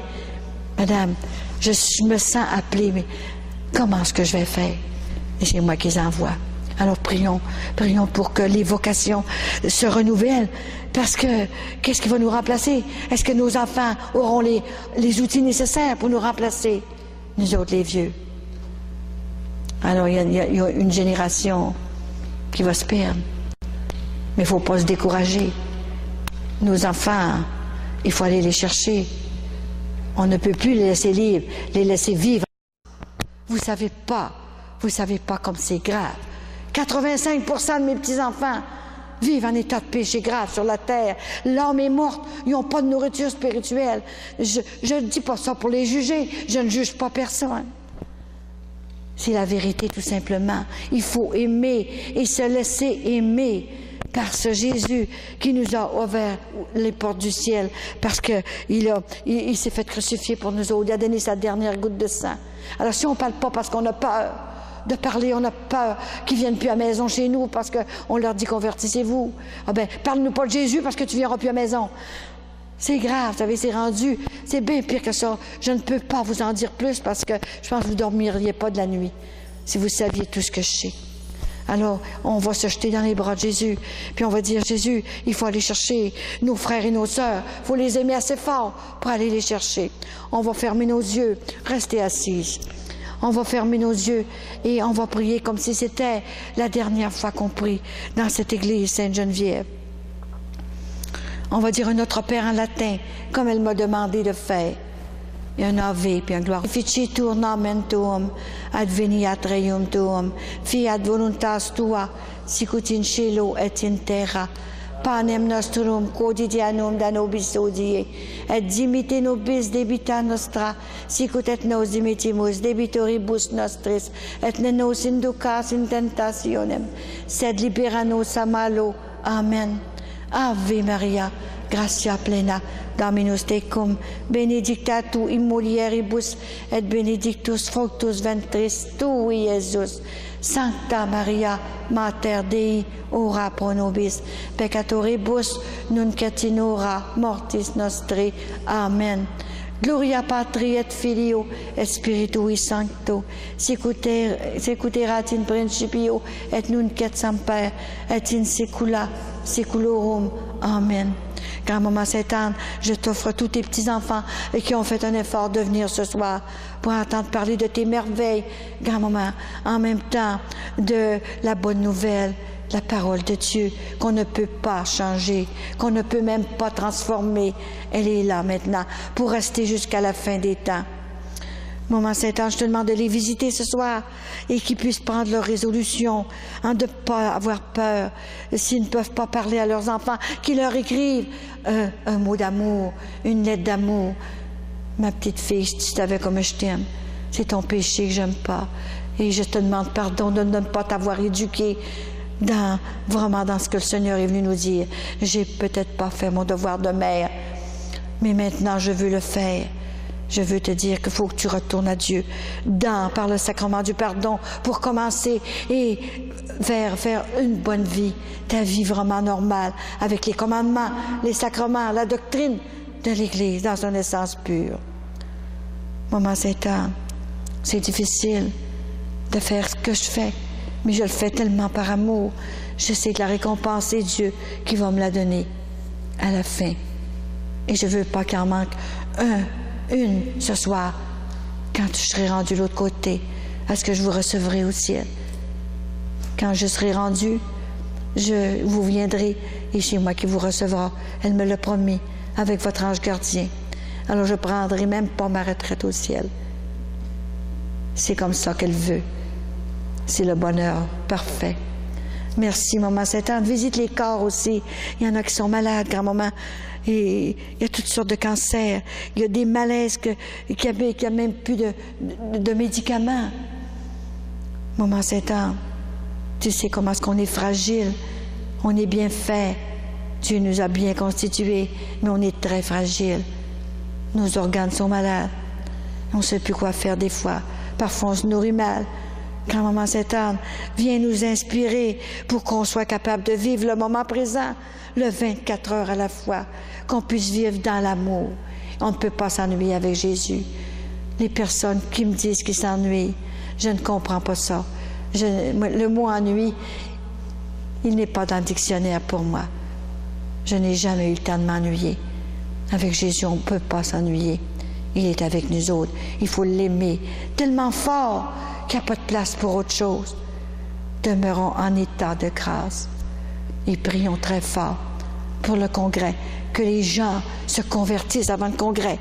Madame, je me sens appelée, mais comment est-ce que je vais faire? Et c'est moi qui les envoie. Alors prions pour que les vocations se renouvellent, parce que qu'est-ce qui va nous remplacer? Est-ce que nos enfants auront les outils nécessaires pour nous remplacer? Nous autres, les vieux. Alors il y a une génération qui va se perdre. Mais il ne faut pas se décourager. Nos enfants, il faut aller les chercher. On ne peut plus les laisser libres, les laisser vivre. Vous savez pas comme c'est grave. 85% de mes petits-enfants vivent en état de péché grave sur la terre. L'âme est morte, ils n'ont pas de nourriture spirituelle. Je ne dis pas ça pour les juger, je ne juge pas personne. C'est la vérité tout simplement. Il faut aimer et se laisser aimer par ce Jésus qui nous a ouvert les portes du ciel, parce qu'il s'est fait crucifier pour nous autres. Il a donné sa dernière goutte de sang. Alors si on ne parle pas parce qu'on a peur de parler, on a peur qu'ils ne viennent plus à la maison chez nous parce qu'on leur dit convertissez-vous. Ah ben, parle-nous pas de Jésus parce que tu ne viendras plus à la maison. C'est grave, vous savez, c'est rendu, c'est bien pire que ça. Je ne peux pas vous en dire plus parce que je pense que vous ne dormiriez pas de la nuit si vous saviez tout ce que je sais. Alors, on va se jeter dans les bras de Jésus, puis on va dire, Jésus, il faut aller chercher nos frères et nos sœurs, il faut les aimer assez fort pour aller les chercher. On va fermer nos yeux, rester assises. On va fermer nos yeux et on va prier comme si c'était la dernière fois qu'on prie dans cette église Sainte-Geneviève. On va dire un Notre Père en latin, comme elle m'a demandé de faire. Et un Ave, puis un gloire. Ficitur nomen tuum, adveniat regnum tuum, fiat voluntas tua, sicut in cielo et in terra. Panem nostrum quotidianum da nobis hodie, et dimitte nobis debita nostra, sicut et nos dimittimus debitoribus nostris, et ne nos inducas in tentationem, sed libera nos a malo. Amen. Ave Maria, gratia plena, Dominus tecum, benedicta tu in mulieribus, et benedictus fructus ventris tui, Iesus. Sancta Maria, Mater Dei, ora pro nobis peccatoribus, nunc et in hora mortis nostri. Amen. Gloria Patri et Filio et Spiritui Sancto, sicut erat in principio et nunc et semper et in saecula saeculorum. Amen. Grand-maman Sainte-Anne, je t'offre tous tes petits-enfants qui ont fait un effort de venir ce soir pour entendre parler de tes merveilles, grand-maman, en même temps de la bonne nouvelle, la parole de Dieu, qu'on ne peut pas changer, qu'on ne peut même pas transformer. Elle est là maintenant pour rester jusqu'à la fin des temps. Maman Sainte-Anne, je te demande de les visiter ce soir et qu'ils puissent prendre leur résolution, de ne pas avoir peur. S'ils ne peuvent pas parler à leurs enfants, qu'ils leur écrivent un mot d'amour, une lettre d'amour. Ma petite fille, si tu savais comme je t'aime, c'est ton péché que j'aime pas. Et je te demande pardon de ne pas t'avoir éduqué vraiment dans ce que le Seigneur est venu nous dire. J'ai peut-être pas fait mon devoir de mère, mais maintenant je veux le faire. Je veux te dire qu'il faut que tu retournes à Dieu par le sacrement du pardon pour commencer et faire une bonne vie, ta vie vraiment normale, avec les commandements, les sacrements, la doctrine de l'Église dans son essence pure. Maman Sainte-Anne, c'est difficile de faire ce que je fais, mais je le fais tellement par amour. Je sais que la récompense, c'est Dieu qui va me la donner à la fin. Et je ne veux pas qu'il en manque une ce soir, quand je serai rendu de l'autre côté, est-ce que je vous recevrai au ciel? Quand je serai rendu, vous viendrez et c'est moi qui vous recevra. Elle me l'a promis avec votre ange gardien. Alors je ne prendrai même pas ma retraite au ciel. C'est comme ça qu'elle veut. C'est le bonheur parfait. Merci, Maman Sainte-Anne. Visite les corps aussi. Il y en a qui sont malades, grand-maman. Et il y a toutes sortes de cancers. Il y a des malaises qu'il n'y a même plus de médicaments. Maman Sainte-Anne, tu sais comment est-ce qu'on est fragile. On est bien fait. Dieu nous a bien constitués, mais on est très fragile. Nos organes sont malades. On ne sait plus quoi faire des fois. Parfois, on se nourrit mal. Grand-maman Sainte-Anne, viens nous inspirer pour qu'on soit capable de vivre le moment présent, le 24 heures à la fois, qu'on puisse vivre dans l'amour. On ne peut pas s'ennuyer avec Jésus. Les personnes qui me disent qu'ils s'ennuient, je ne comprends pas ça. Le mot ennui, il n'est pas dans le dictionnaire pour moi. Je n'ai jamais eu le temps de m'ennuyer. Avec Jésus, on ne peut pas s'ennuyer. Il est avec nous autres. Il faut l'aimer tellement fort qu'il n'y a pas de place pour autre chose. Demeurons en état de grâce et prions très fort pour le congrès, que les gens se convertissent avant le congrès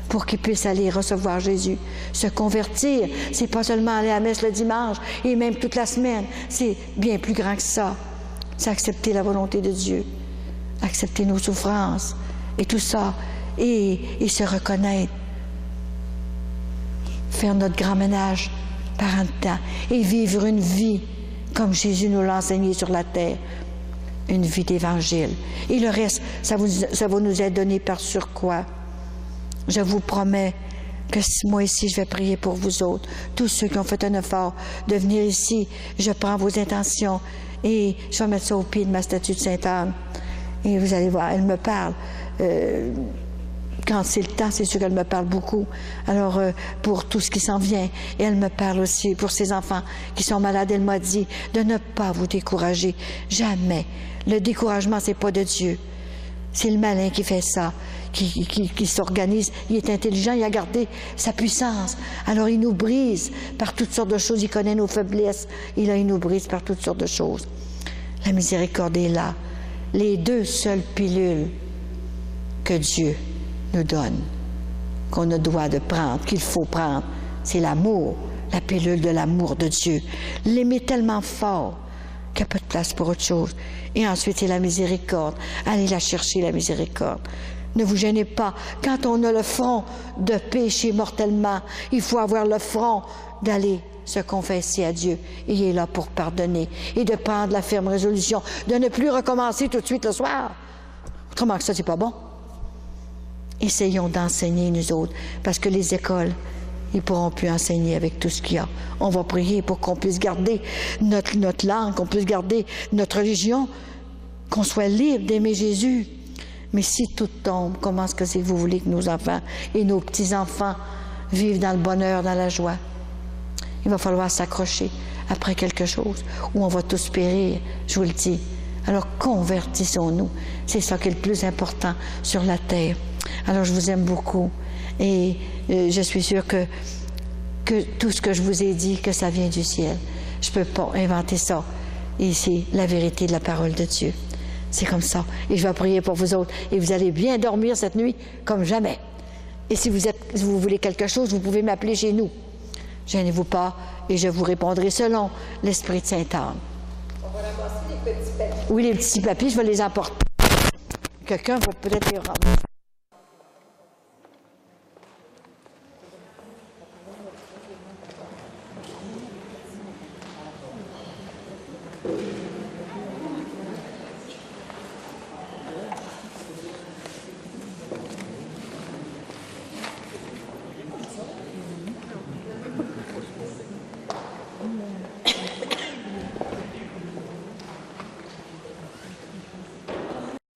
pour qu'ils puissent aller recevoir Jésus. Se convertir, c'est pas seulement aller à la messe le dimanche et même toute la semaine, c'est bien plus grand que ça. C'est accepter la volonté de Dieu, accepter nos souffrances et tout ça, et se reconnaître, faire notre grand ménage par un temps et vivre une vie comme Jésus nous l'a enseigné sur la terre, une vie d'évangile. Et le reste, ça va nous être donné par surcroît. Je vous promets que moi ici, je vais prier pour vous autres, tous ceux qui ont fait un effort de venir ici. Je prends vos intentions et je vais mettre ça au pied de ma statue de Sainte-Anne. Et vous allez voir, elle me parle. Quand c'est le temps, c'est sûr qu'elle me parle beaucoup. Alors, pour tout ce qui s'en vient, et elle me parle aussi pour ses enfants qui sont malades. Elle m'a dit de ne pas vous décourager. Jamais. Le découragement, c'est pas de Dieu. C'est le malin qui fait ça, qui s'organise. Il est intelligent, il a gardé sa puissance. Alors, il nous brise par toutes sortes de choses. Il connaît nos faiblesses. Il nous brise par toutes sortes de choses. La miséricorde est là. Les deux seules pilules que Dieu nous donne, qu'on ne doit de prendre, qu'il faut prendre, c'est l'amour, la pilule de l'amour de Dieu. L'aimer tellement fort qu'il n'y a pas de place pour autre chose. Et ensuite, c'est la miséricorde. Allez la chercher, la miséricorde. Ne vous gênez pas. Quand on a le front de pécher mortellement, il faut avoir le front d'aller se confesser à Dieu. Et il est là pour pardonner et de prendre la ferme résolution de ne plus recommencer tout de suite le soir. Autrement que ça, c'est pas bon. Essayons d'enseigner, nous autres, parce que les écoles, ils ne pourront plus enseigner avec tout ce qu'il y a. On va prier pour qu'on puisse garder notre langue, qu'on puisse garder notre religion, qu'on soit libre d'aimer Jésus. Mais si tout tombe, comment est-ce que vous voulez que nos enfants et nos petits-enfants vivent dans le bonheur, dans la joie? Il va falloir s'accrocher après quelque chose, ou on va tous périr, je vous le dis, Alors convertissons-nous. C'est ça qui est le plus important sur la terre. Alors je vous aime beaucoup et je suis sûre que tout ce que je vous ai dit, que ça vient du ciel. Je ne peux pas inventer ça. Et c'est la vérité de la parole de Dieu. C'est comme ça. Et je vais prier pour vous autres. Et vous allez bien dormir cette nuit comme jamais. Et si vous voulez quelque chose, vous pouvez m'appeler chez nous. Gênez-vous pas et je vous répondrai selon l'Esprit de Sainte-Anne. On va ramasser les petits papiers. Oui, les petits papiers, je vais les emporter. Quelqu'un va peut-être les ramener.